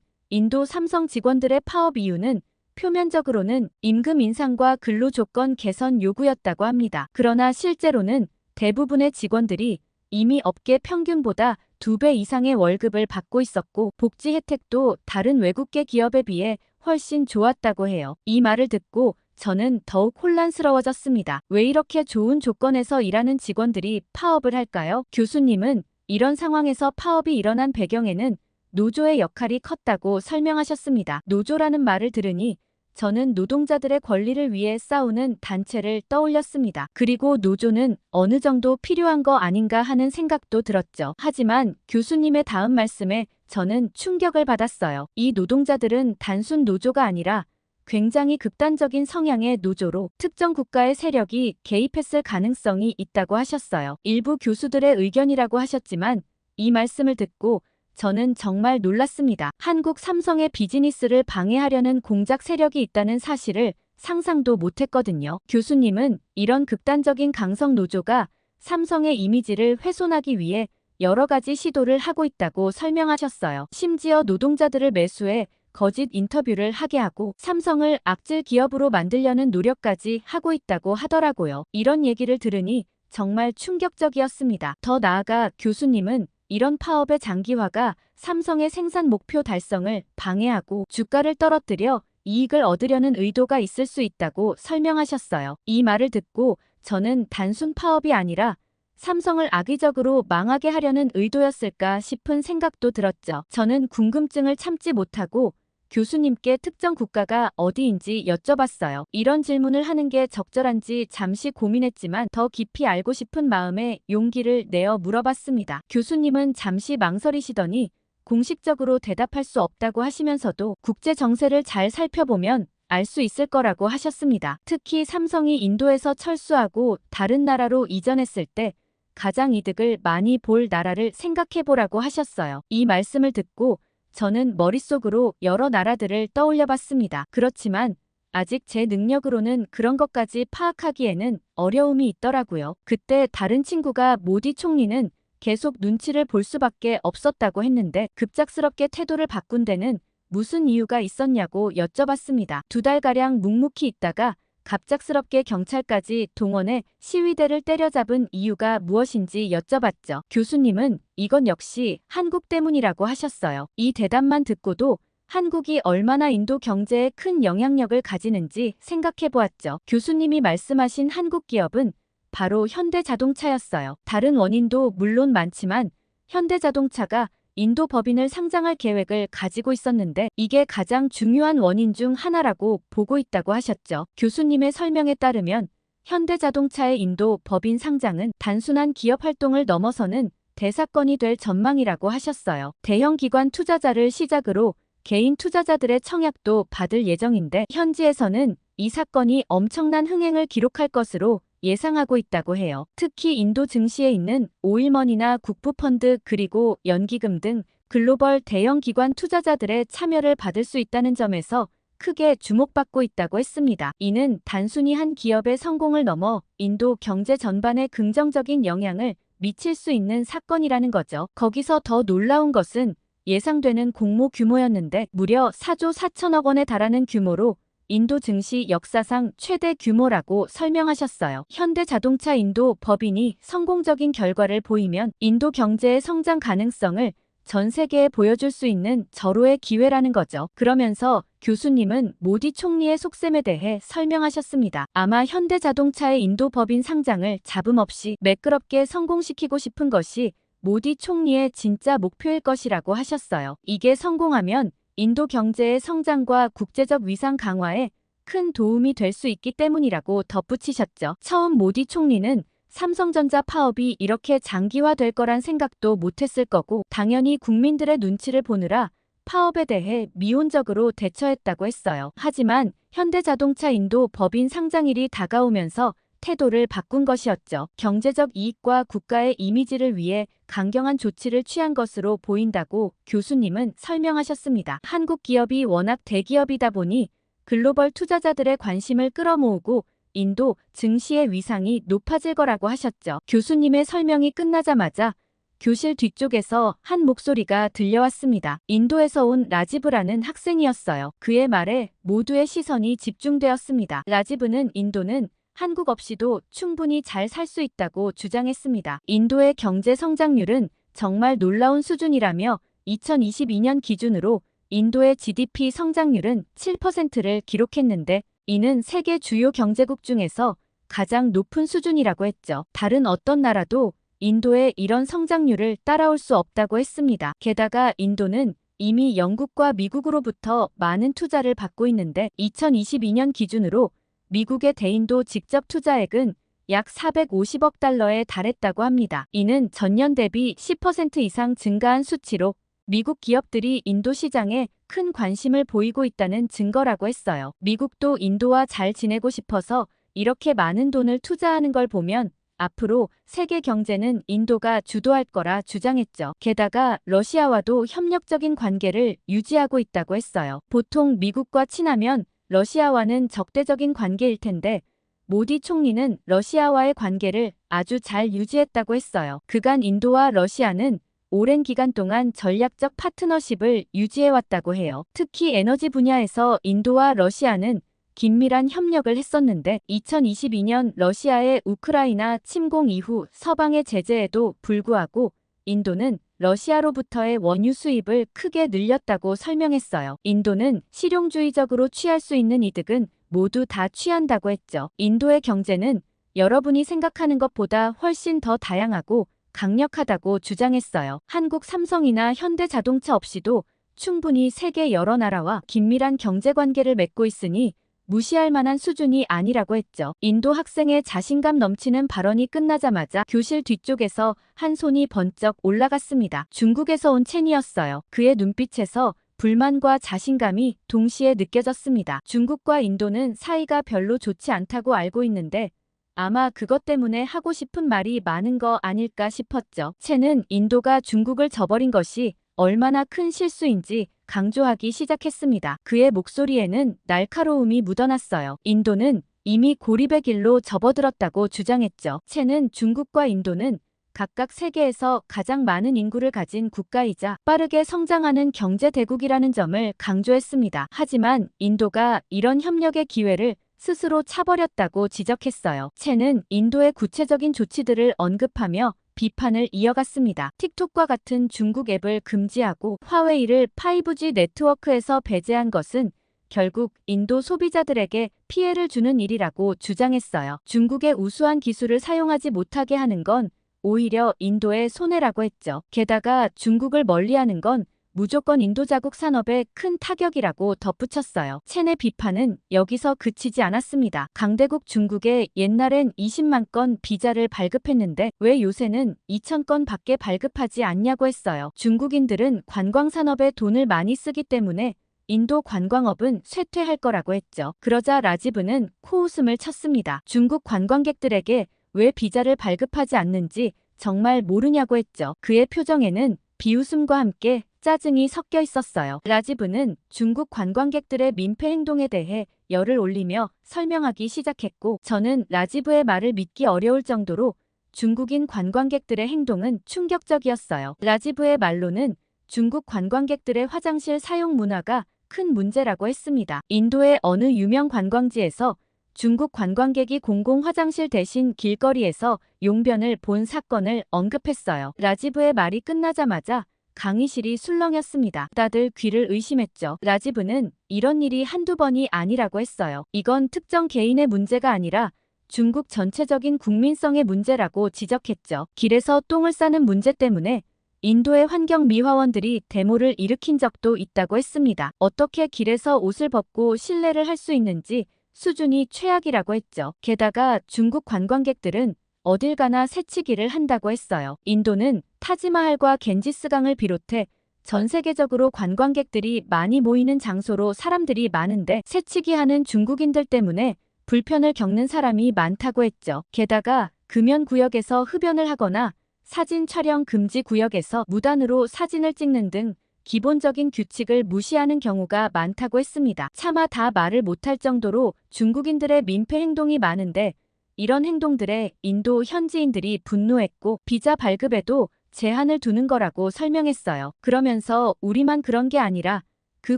인도 삼성 직원들의 파업 이유는 표면적으로는 임금 인상과 근로조건 개선 요구였다고 합니다. 그러나 실제로는 대부분의 직원들이 이미 업계 평균보다 2배 이상의 월급을 받고 있었고 복지 혜택도 다른 외국계 기업에 비해 훨씬 좋았다고 해요. 이 말을 듣고 저는 더욱 혼란스러워졌습니다. 왜 이렇게 좋은 조건에서 일하는 직원들이 파업을 할까요? 교수님은 이런 상황에서 파업이 일어난 배경에는 노조의 역할이 컸다고 설명하셨습니다. 노조라는 말을 들으니 저는 노동자들의 권리를 위해 싸우는 단체를 떠올렸습니다. 그리고 노조는 어느 정도 필요한 거 아닌가 하는 생각도 들었죠. 하지만 교수님의 다음 말씀에 저는 충격을 받았어요. 이 노동자들은 단순 노조가 아니라 굉장히 극단적인 성향의 노조로 특정 국가의 세력이 개입했을 가능성이 있다고 하셨어요. 일부 교수들의 의견이라고 하셨지만 이 말씀을 듣고 저는 정말 놀랐습니다. 한국 삼성의 비즈니스를 방해하려는 공작 세력이 있다는 사실을 상상도 못했거든요. 교수님은 이런 극단적인 강성 노조가 삼성의 이미지를 훼손하기 위해 여러 가지 시도를 하고 있다고 설명하셨어요. 심지어 노동자들을 매수해 거짓 인터뷰를 하게 하고 삼성을 악질 기업으로 만들려는 노력까지 하고 있다고 하더라고요. 이런 얘기를 들으니 정말 충격적이었습니다. 더 나아가 교수님은 이런 파업의 장기화가 삼성의 생산 목표 달성을 방해하고 주가를 떨어뜨려 이익을 얻으려는 의도가 있을 수 있다고 설명하셨어요. 이 말을 듣고 저는 단순 파업이 아니라 삼성을 악의적으로 망하게 하려는 의도였을까 싶은 생각도 들었죠. 저는 궁금증을 참지 못하고 교수님께 특정 국가가 어디인지 여쭤봤어요. 이런 질문을 하는 게 적절한지 잠시 고민했지만 더 깊이 알고 싶은 마음에 용기를 내어 물어봤습니다. 교수님은 잠시 망설이시더니 공식적으로 대답할 수 없다고 하시면서도 국제 정세를 잘 살펴보면 알 수 있을 거라고 하셨습니다. 특히 삼성이 인도에서 철수하고 다른 나라로 이전했을 때 가장 이득을 많이 볼 나라를 생각해보라고 하셨어요. 이 말씀을 듣고 저는 머릿속으로 여러 나라들을 떠올려봤습니다. 그렇지만 아직 제 능력으로는 그런 것까지 파악하기에는 어려움이 있더라고요. 그때 다른 친구가 모디 총리는 계속 눈치를 볼 수밖에 없었다고 했는데 급작스럽게 태도를 바꾼 데는 무슨 이유가 있었냐고 여쭤봤습니다. 2달가량 묵묵히 있다가 갑작스럽게 경찰까지 동원해 시위대를 때려잡은 이유가 무엇인지 여쭤봤죠. 교수님은 이건 역시 한국 때문이라고 하셨어요. 이 대답만 듣고도 한국이 얼마나 인도 경제에 큰 영향력을 가지는지 생각해 보았죠. 교수님이 말씀하신 한국 기업은 바로 현대자동차였어요. 다른 원인도 물론 많지만 현대자동차가 인도 법인을 상장할 계획을 가지고 있었는데 이게 가장 중요한 원인 중 하나라고 보고 있다고 하셨죠. 교수님의 설명에 따르면 현대자동차의 인도 법인 상장은 단순한 기업 활동을 넘어서는 대사건이 될 전망이라고 하셨어요. 대형 기관 투자자를 시작으로 개인 투자자들의 청약도 받을 예정인데 현지에서는 이 사건이 엄청난 흥행을 기록할 것으로 예상하고 있다고 해요. 특히 인도 증시에 있는 오일머니나 국부펀드 그리고 연기금 등 글로벌 대형 기관 투자자들의 참여를 받을 수 있다는 점에서 크게 주목받고 있다고 했습니다. 이는 단순히 한 기업의 성공을 넘어 인도 경제 전반에 긍정적인 영향을 미칠 수 있는 사건이라는 거죠. 거기서 더 놀라운 것은 예상되는 공모 규모였는데 무려 4조 4천억 원에 달하는 규모로 인도 증시 역사상 최대 규모라고 설명하셨어요. 현대자동차 인도 법인이 성공적인 결과를 보이면 인도 경제의 성장 가능성을 전 세계에 보여줄 수 있는 절호의 기회라는 거죠. 그러면서 교수님은 모디 총리의 속셈에 대해 설명하셨습니다. 아마 현대자동차의 인도 법인 상장을 잡음 없이 매끄럽게 성공시키고 싶은 것이 모디 총리의 진짜 목표일 것이라고 하셨어요. 이게 성공하면 인도 경제의 성장과 국제적 위상 강화에 큰 도움이 될 수 있기 때문이라고 덧붙이셨죠. 처음 모디 총리는 삼성전자 파업이 이렇게 장기화될 거란 생각도 못했을 거고 당연히 국민들의 눈치를 보느라 파업에 대해 미온적으로 대처했다고 했어요. 하지만 현대자동차 인도 법인 상장일이 다가오면서 태도를 바꾼 것이었죠. 경제적 이익과 국가의 이미지를 위해 강경한 조치를 취한 것으로 보인다고 교수님은 설명하셨습니다. 한국 기업이 워낙 대기업이다 보니 글로벌 투자자들의 관심을 끌어모으고 인도 증시의 위상이 높아질 거라고 하셨죠. 교수님의 설명이 끝나자마자 교실 뒤쪽에서 한 목소리가 들려왔습니다. 인도에서 온 라지브라는 학생이었어요. 그의 말에 모두의 시선이 집중되었습니다. 라지브는 인도는 한국 없이도 충분히 잘 살 수 있다고 주장했습니다. 인도의 경제 성장률은 정말 놀라운 수준이라며 2022년 기준으로 인도의 GDP 성장률은 7%를 기록했는데 이는 세계 주요 경제국 중에서 가장 높은 수준이라고 했죠. 다른 어떤 나라도 인도의 이런 성장률을 따라올 수 없다고 했습니다. 게다가 인도는 이미 영국과 미국으로부터 많은 투자를 받고 있는데 2022년 기준으로 미국의 대인도 직접 투자액은 약 450억 달러에 달했다고 합니다. 이는 전년 대비 10% 이상 증가한 수치로 미국 기업들이 인도 시장에 큰 관심을 보이고 있다는 증거라고 했어요. 미국도 인도와 잘 지내고 싶어서 이렇게 많은 돈을 투자하는 걸 보면 앞으로 세계 경제는 인도가 주도할 거라 주장했죠. 게다가 러시아와도 협력적인 관계를 유지하고 있다고 했어요. 보통 미국과 친하면 러시아와는 적대적인 관계일 텐데 모디 총리는 러시아와의 관계를 아주 잘 유지했다고 했어요. 그간 인도와 러시아는 오랜 기간 동안 전략적 파트너십을 유지해왔다고 해요. 특히 에너지 분야에서 인도와 러시아는 긴밀한 협력을 했었는데 2022년 러시아의 우크라이나 침공 이후 서방의 제재에도 불구하고 인도는 러시아로부터의 원유 수입을 크게 늘렸다고 설명했어요. 인도는 실용주의적으로 취할 수 있는 이득은 모두 다 취한다고 했죠. 인도의 경제는 여러분이 생각하는 것보다 훨씬 더 다양하고 강력하다고 주장했어요. 한국 삼성이나 현대자동차 없이도 충분히 세계 여러 나라와 긴밀한 경제관계를 맺고 있으니 무시할 만한 수준이 아니라고 했죠. 인도 학생의 자신감 넘치는 발언이 끝나자마자 교실 뒤쪽에서 한 손이 번쩍 올라갔습니다. 중국에서 온 첸이었어요. 그의 눈빛에서 불만과 자신감이 동시에 느껴졌습니다. 중국과 인도는 사이가 별로 좋지 않다고 알고 있는데 아마 그것 때문에 하고 싶은 말이 많은 거 아닐까 싶었죠. 첸은 인도가 중국을 저버린 것이 얼마나 큰 실수인지 강조하기 시작했습니다. 그의 목소리에는 날카로움이 묻어났어요. 인도는 이미 고립의 길로 접어들었다고 주장했죠. 첸은 중국과 인도는 각각 세계에서 가장 많은 인구를 가진 국가이자 빠르게 성장하는 경제 대국이라는 점을 강조했습니다. 하지만 인도가 이런 협력의 기회를 스스로 차버렸다고 지적했어요. 첸은 인도의 구체적인 조치들을 언급하며 비판을 이어갔습니다. 틱톡과 같은 중국 앱을 금지하고 화웨이를 5G 네트워크에서 배제한 것은 결국 인도 소비자들에게 피해를 주는 일이라고 주장했어요. 중국의 우수한 기술을 사용하지 못하게 하는 건 오히려 인도의 손해라고 했죠. 게다가 중국을 멀리하는 건 무조건 인도 자국 산업에 큰 타격이라고 덧붙였어요. 첸의 비판은 여기서 그치지 않았습니다. 강대국 중국에 옛날엔 20만 건 비자를 발급했는데 왜 요새는 2,000건 밖에 발급하지 않냐고 했어요. 중국인들은 관광산업에 돈을 많이 쓰기 때문에 인도 관광업은 쇠퇴할 거라고 했죠. 그러자 라지브는 코웃음을 쳤습니다. 중국 관광객들에게 왜 비자를 발급하지 않는지 정말 모르냐고 했죠. 그의 표정에는 비웃음과 함께 짜증이 섞여 있었어요. 라지브는 중국 관광객들의 민폐 행동에 대해 열을 올리며 설명하기 시작했고 저는 라지브의 말을 믿기 어려울 정도로 중국인 관광객들의 행동은 충격적이었어요. 라지브의 말로는 중국 관광객들의 화장실 사용 문화가 큰 문제라고 했습니다. 인도의 어느 유명 관광지에서 중국 관광객이 공공 화장실 대신 길거리에서 용변을 본 사건을 언급했어요. 라지브의 말이 끝나자마자 강의실이 술렁였습니다. 다들 귀를 의심했죠. 라지브는 이런 일이 한두 번이 아니라고 했어요. 이건 특정 개인의 문제가 아니라 중국 전체적인 국민성의 문제라고 지적했죠. 길에서 똥을 싸는 문제 때문에 인도의 환경미화원들이 데모를 일으킨 적도 있다고 했습니다. 어떻게 길에서 옷을 벗고 실내를 할 수 있는지 수준이 최악이라고 했죠. 게다가 중국 관광객들은 어딜 가나 새치기를 한다고 했어요. 인도는 타지마할과 겐지스강을 비롯해 전 세계적으로 관광객들이 많이 모이는 장소로 사람들이 많은데 새치기 하는 중국인들 때문에 불편을 겪는 사람이 많다고 했죠. 게다가 금연구역에서 흡연을 하거나 사진 촬영 금지 구역에서 무단으로 사진을 찍는 등 기본적인 규칙을 무시하는 경우가 많다고 했습니다. 차마 다 말을 못할 정도로 중국인들의 민폐 행동이 많은데 이런 행동들에 인도 현지인들이 분노했고 비자 발급에도 제한을 두는 거라고 설명했어요. 그러면서 우리만 그런 게 아니라 그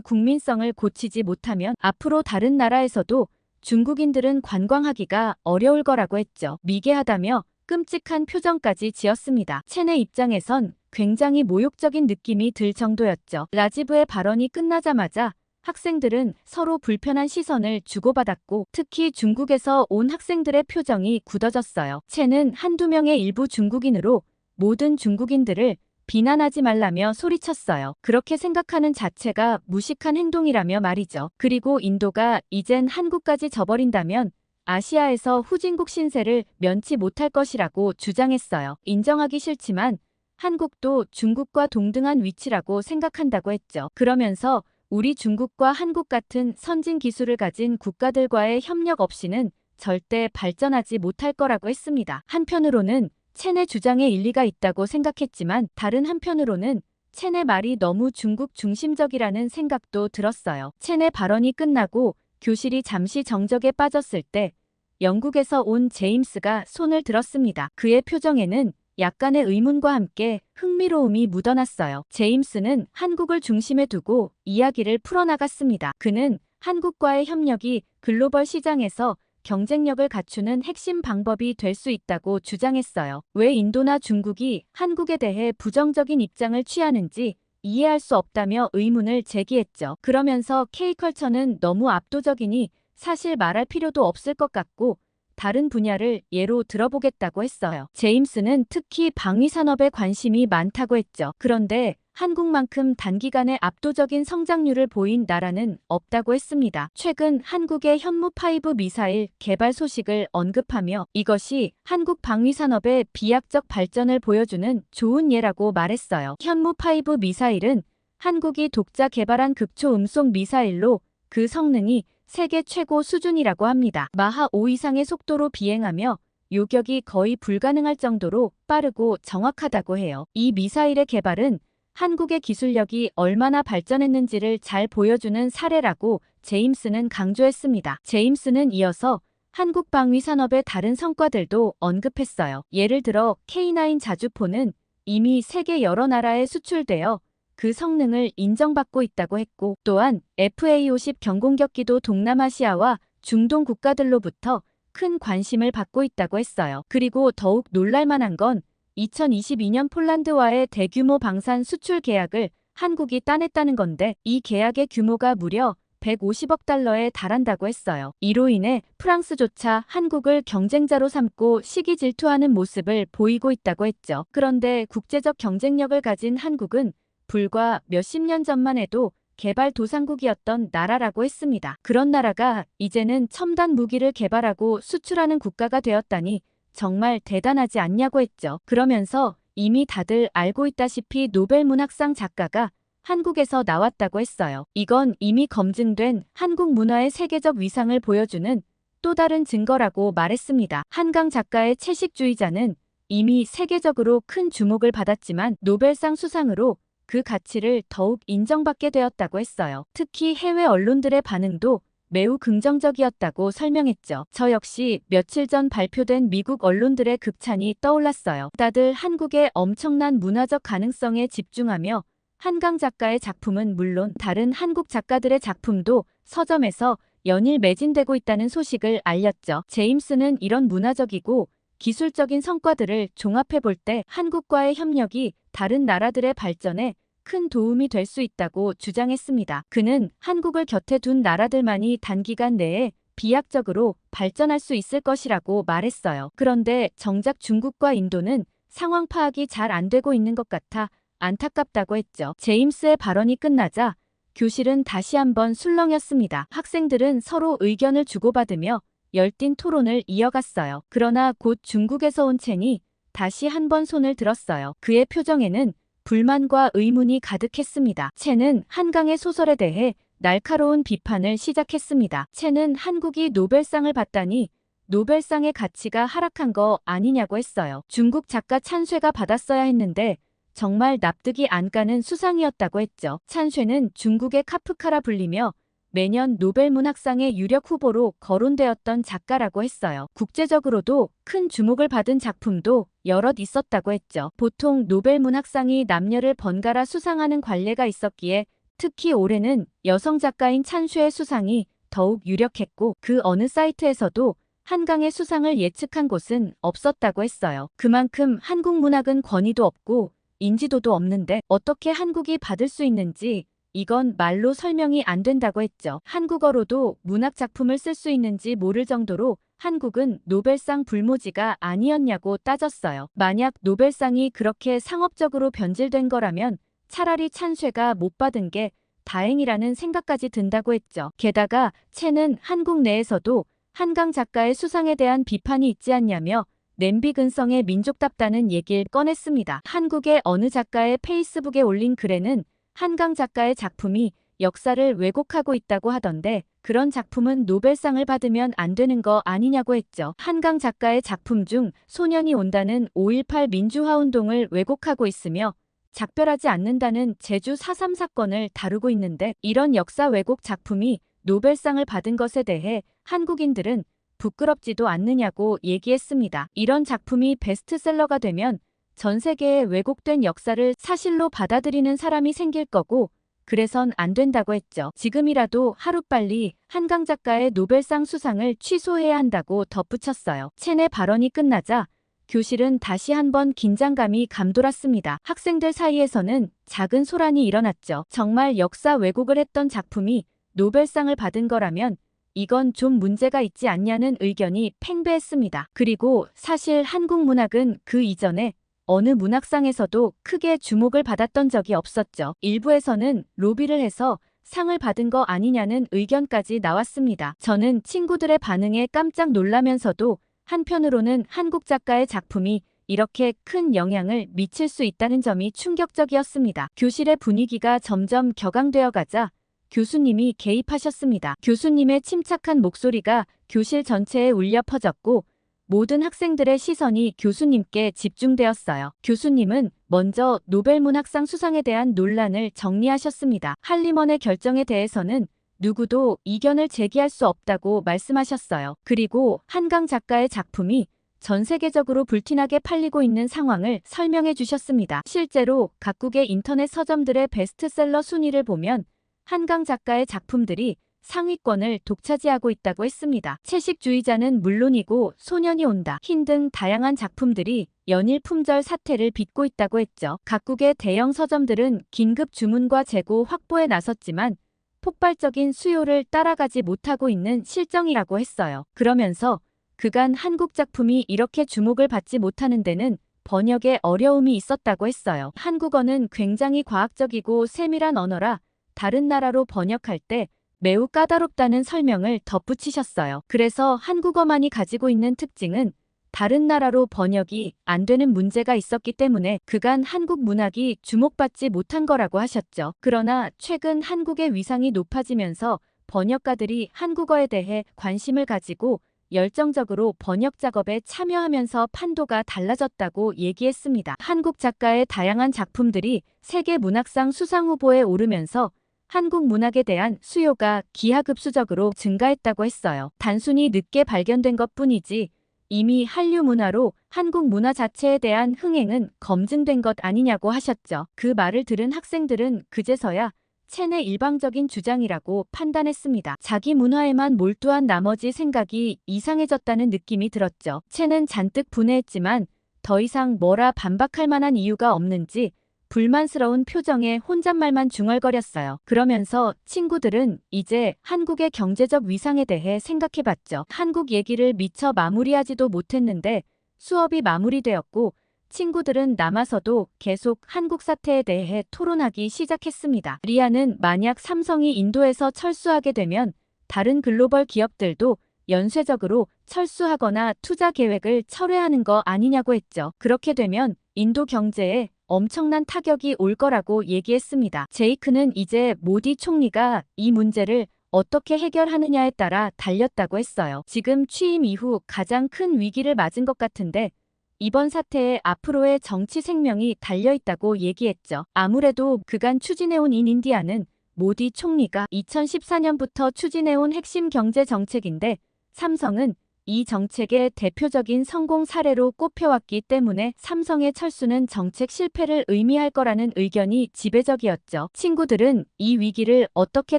국민성을 고치지 못하면 앞으로 다른 나라에서도 중국인들은 관광하기가 어려울 거라고 했죠. 미개하다며 끔찍한 표정까지 지었습니다. 첸의 입장에선 굉장히 모욕적인 느낌이 들 정도였죠. 라지브의 발언이 끝나자마자 학생들은 서로 불편한 시선을 주고받았고 특히 중국에서 온 학생들의 표정이 굳어졌어요. 첸은 한두 명의 일부 중국인으로 모든 중국인들을 비난하지 말라며 소리쳤어요. 그렇게 생각하는 자체가 무식한 행동이라며 말이죠. 그리고 인도가 이젠 한국까지 져버린다면 아시아에서 후진국 신세를 면치 못할 것이라고 주장했어요. 인정하기 싫지만 한국도 중국과 동등한 위치라고 생각한다고 했죠. 그러면서 우리 중국과 한국 같은 선진 기술을 가진 국가들과의 협력 없이는 절대 발전하지 못할 거라고 했습니다. 한편으로는 첸의 주장에 일리가 있다고 생각했지만 다른 한편으로는 첸의 말이 너무 중국 중심적이라는 생각도 들었어요. 첸의 발언이 끝나고 교실이 잠시 정적에 빠졌을 때 영국에서 온 제임스가 손을 들었습니다. 그의 표정에는 약간의 의문과 함께 흥미로움이 묻어났어요. 제임스는 한국을 중심에 두고 이야기를 풀어나갔습니다. 그는 한국과의 협력이 글로벌 시장에서 경쟁력을 갖추는 핵심 방법이 될 수 있다고 주장했어요. 왜 인도나 중국이 한국에 대해 부정적인 입장을 취하는지 이해할 수 없다며 의문을 제기했죠. 그러면서 K컬처는 너무 압도적이니 사실 말할 필요도 없을 것 같고 다른 분야를 예로 들어보겠다고 했어요. 제임스는 특히 방위산업에 관심이 많다고 했죠. 그런데 한국만큼 단기간에 압도적인 성장률을 보인 나라는 없다고 했습니다. 최근 한국의 현무5 미사일 개발 소식을 언급하며 이것이 한국 방위산업의 비약적 발전을 보여주는 좋은 예라고 말했어요. 현무5 미사일은 한국이 독자 개발한 극초음속 미사일로 그 성능이 세계 최고 수준이라고 합니다. 마하 5 이상의 속도로 비행하며 요격이 거의 불가능할 정도로 빠르고 정확하다고 해요. 이 미사일의 개발은 한국의 기술력이 얼마나 발전했는지를 잘 보여주는 사례라고 제임스는 강조했습니다. 제임스는 이어서 한국 방위 산업의 다른 성과들도 언급했어요. 예를 들어 K9 자주포는 이미 세계 여러 나라에 수출되어 그 성능을 인정받고 있다고 했고 또한 FA-50 경공격기도 동남아시아와 중동 국가들로부터 큰 관심을 받고 있다고 했어요. 그리고 더욱 놀랄만한 건 2022년 폴란드와의 대규모 방산 수출 계약을 한국이 따냈다는 건데 이 계약의 규모가 무려 150억 달러에 달한다고 했어요. 이로 인해 프랑스조차 한국을 경쟁자로 삼고 시기 질투하는 모습을 보이고 있다고 했죠. 그런데 국제적 경쟁력을 가진 한국은 불과 몇십 년 전만 해도 개발도상국이었던 나라라고 했습니다. 그런 나라가 이제는 첨단 무기를 개발하고 수출하는 국가가 되었다니 정말 대단하지 않냐고 했죠. 그러면서 이미 다들 알고 있다시피 노벨문학상 작가가 한국에서 나왔다고 했어요. 이건 이미 검증된 한국 문화의 세계적 위상을 보여주는 또 다른 증거라고 말했습니다. 한강 작가의 채식주의자는 이미 세계적으로 큰 주목을 받았지만 노벨상 수상으로 그 가치를 더욱 인정받게 되었다고 했어요. 특히 해외 언론들의 반응도 매우 긍정적이었다고 설명했죠. 저 역시 며칠 전 발표된 미국 언론들의 극찬이 떠올랐어요. 다들 한국의 엄청난 문화적 가능성에 집중하며 한강 작가의 작품은 물론 다른 한국 작가들의 작품도 서점에서 연일 매진되고 있다는 소식을 알렸죠. 제임스는 이런 문화적이고 기술적인 성과들을 종합해 볼 때 한국과의 협력이 다른 나라들의 발전에 큰 도움이 될 수 있다고 주장했습니다. 그는 한국을 곁에 둔 나라들만이 단기간 내에 비약적으로 발전할 수 있을 것이라고 말했어요. 그런데 정작 중국과 인도는 상황 파악이 잘 안 되고 있는 것 같아 안타깝다고 했죠. 제임스의 발언이 끝나자 교실은 다시 한번 술렁였습니다. 학생들은 서로 의견을 주고받으며 열띤 토론을 이어갔어요. 그러나 곧 중국에서 온 첸이 다시 한번 손을 들었어요. 그의 표정에는 불만과 의문이 가득했습니다. 첸은 한강의 소설에 대해 날카로운 비판을 시작했습니다. 첸은 한국이 노벨상을 받다니 노벨상의 가치가 하락한 거 아니냐고 했어요. 중국 작가 찬쇠가 받았어야 했는데 정말 납득이 안 가는 수상이었다고 했죠. 찬쇠는 중국의 카프카라 불리며 매년 노벨 문학상의 유력 후보로 거론되었던 작가라고 했어요. 국제적으로도 큰 주목을 받은 작품도 여럿 있었다고 했죠. 보통 노벨 문학상이 남녀를 번갈아 수상하는 관례가 있었기에 특히 올해는 여성 작가인 찬쇠의 수상이 더욱 유력했고 그 어느 사이트에서도 한강의 수상을 예측한 곳은 없었다고 했어요. 그만큼 한국 문학은 권위도 없고 인지도도 없는데 어떻게 한국이 받을 수 있는지 이건 말로 설명이 안 된다고 했죠. 한국어로도 문학 작품을 쓸 수 있는지 모를 정도로 한국은 노벨상 불모지가 아니었냐고 따졌어요. 만약 노벨상이 그렇게 상업적으로 변질된 거라면 차라리 찬쇠가 못 받은 게 다행이라는 생각까지 든다고 했죠. 게다가 첸은 한국 내에서도 한강 작가의 수상에 대한 비판이 있지 않냐며 냄비 근성의 민족답다는 얘기를 꺼냈습니다. 한국의 어느 작가의 페이스북에 올린 글에는 한강 작가의 작품이 역사를 왜곡하고 있다고 하던데 그런 작품은 노벨상을 받으면 안 되는 거 아니냐고 했죠. 한강 작가의 작품 중 소년이 온다는 5.18 민주화운동을 왜곡하고 있으며 작별하지 않는다는 제주 4.3 사건을 다루고 있는데 이런 역사 왜곡 작품이 노벨상을 받은 것에 대해 한국인들은 부끄럽지도 않느냐고 얘기했습니다. 이런 작품이 베스트셀러가 되면 전 세계의 왜곡된 역사를 사실로 받아들이는 사람이 생길 거고 그래선 안 된다고 했죠. 지금이라도 하루빨리 한강 작가의 노벨상 수상을 취소해야 한다고 덧붙였어요. 첸의 발언이 끝나자 교실은 다시 한번 긴장감이 감돌았습니다. 학생들 사이에서는 작은 소란이 일어났죠. 정말 역사 왜곡을 했던 작품이 노벨상을 받은 거라면 이건 좀 문제가 있지 않냐는 의견이 팽배했습니다. 그리고 사실 한국 문학은 그 이전에 어느 문학상에서도 크게 주목을 받았던 적이 없었죠. 일부에서는 로비를 해서 상을 받은 거 아니냐는 의견까지 나왔습니다. 저는 친구들의 반응에 깜짝 놀라면서도 한편으로는 한국 작가의 작품이 이렇게 큰 영향을 미칠 수 있다는 점이 충격적이었습니다. 교실의 분위기가 점점 격앙되어 가자 교수님이 개입하셨습니다. 교수님의 침착한 목소리가 교실 전체에 울려 퍼졌고 모든 학생들의 시선이 교수님께 집중되었어요. 교수님은 먼저 노벨 문학상 수상에 대한 논란을 정리하셨습니다. 할리먼의 결정에 대해서는 누구도 이견을 제기할 수 없다고 말씀하셨어요. 그리고 한강 작가의 작품이 전 세계적으로 불티나게 팔리고 있는 상황을 설명해 주셨습니다. 실제로 각국의 인터넷 서점들의 베스트셀러 순위를 보면 한강 작가의 작품들이 상위권을 독차지하고 있다고 했습니다. 채식주의자는 물론이고 소년이 온다, 흰 등 다양한 작품들이 연일 품절 사태를 빚고 있다고 했죠. 각국의 대형 서점들은 긴급 주문과 재고 확보에 나섰지만 폭발적인 수요를 따라가지 못하고 있는 실정이라고 했어요. 그러면서 그간 한국 작품이 이렇게 주목을 받지 못하는 데는 번역에 어려움이 있었다고 했어요. 한국어는 굉장히 과학적이고 세밀한 언어라 다른 나라로 번역할 때 매우 까다롭다는 설명을 덧붙이셨어요. 그래서 한국어만이 가지고 있는 특징은 다른 나라로 번역이 안 되는 문제가 있었기 때문에 그간 한국 문학이 주목받지 못한 거라고 하셨죠. 그러나 최근 한국의 위상이 높아지면서 번역가들이 한국어에 대해 관심을 가지고 열정적으로 번역 작업에 참여하면서 판도가 달라졌다고 얘기했습니다. 한국 작가의 다양한 작품들이 세계 문학상 수상 후보에 오르면서 한국 문학에 대한 수요가 기하급수적으로 증가했다고 했어요. 단순히 늦게 발견된 것뿐이지 이미 한류 문화로 한국 문화 자체에 대한 흥행은 검증된 것 아니냐고 하셨죠. 그 말을 들은 학생들은 그제서야 첸의 일방적인 주장이라고 판단했습니다. 자기 문화에만 몰두한 나머지 생각이 이상해졌다는 느낌이 들었죠. 첸은 잔뜩 분해했지만 더 이상 뭐라 반박할 만한 이유가 없는지 불만스러운 표정에 혼잣말만 중얼거렸어요. 그러면서 친구들은 이제 한국의 경제적 위상에 대해 생각해봤죠. 한국 얘기를 미처 마무리하지도 못했는데 수업이 마무리되었고 친구들은 남아서도 계속 한국 사태에 대해 토론하기 시작했습니다. 리아는 만약 삼성이 인도에서 철수하게 되면 다른 글로벌 기업들도 연쇄적으로 철수하거나 투자 계획을 철회하는 거 아니냐고 했죠. 그렇게 되면 인도 경제에 엄청난 타격이 올 거라고 얘기했습니다. 제이크는 이제 모디 총리가 이 문제를 어떻게 해결하느냐에 따라 달렸다고 했어요. 지금 취임 이후 가장 큰 위기를 맞은 것 같은데 이번 사태에 앞으로의 정치 생명이 달려있다고 얘기했죠. 아무래도 그간 추진해온 인인디아는 모디 총리가 2014년부터 추진해온 핵심 경제 정책인데 삼성은 이 정책의 대표적인 성공 사례로 꼽혀왔기 때문에 삼성의 철수는 정책 실패를 의미할 거라는 의견이 지배적이었죠. 친구들은 이 위기를 어떻게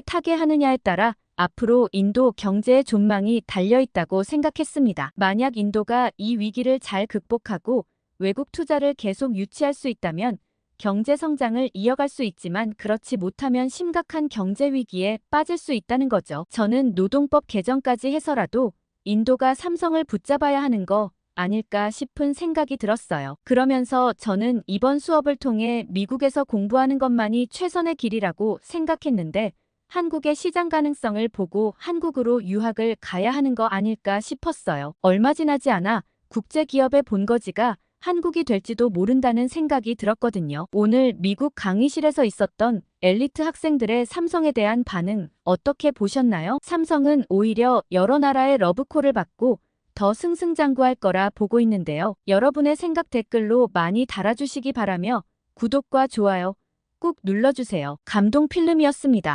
타개하느냐에 따라 앞으로 인도 경제의 존망이 달려있다고 생각했습니다. 만약 인도가 이 위기를 잘 극복하고 외국 투자를 계속 유치할 수 있다면 경제 성장을 이어갈 수 있지만 그렇지 못하면 심각한 경제 위기에 빠질 수 있다는 거죠. 저는 노동법 개정까지 해서라도 인도가 삼성을 붙잡아야 하는 거 아닐까 싶은 생각이 들었어요. 그러면서 저는 이번 수업을 통해 미국에서 공부하는 것만이 최선의 길이라고 생각했는데 한국의 시장 가능성을 보고 한국으로 유학을 가야 하는 거 아닐까 싶었어요. 얼마 지나지 않아 국제기업의 본거지가 한국이 될지도 모른다는 생각이 들었거든요. 오늘 미국 강의실에서 있었던 엘리트 학생들의 삼성에 대한 반응 어떻게 보셨나요? 삼성은 오히려 여러 나라의 러브콜을 받고 더 승승장구할 거라 보고 있는데요. 여러분의 생각 댓글로 많이 달아주시기 바라며 구독과 좋아요 꾹 눌러주세요. 감동 필름이었습니다.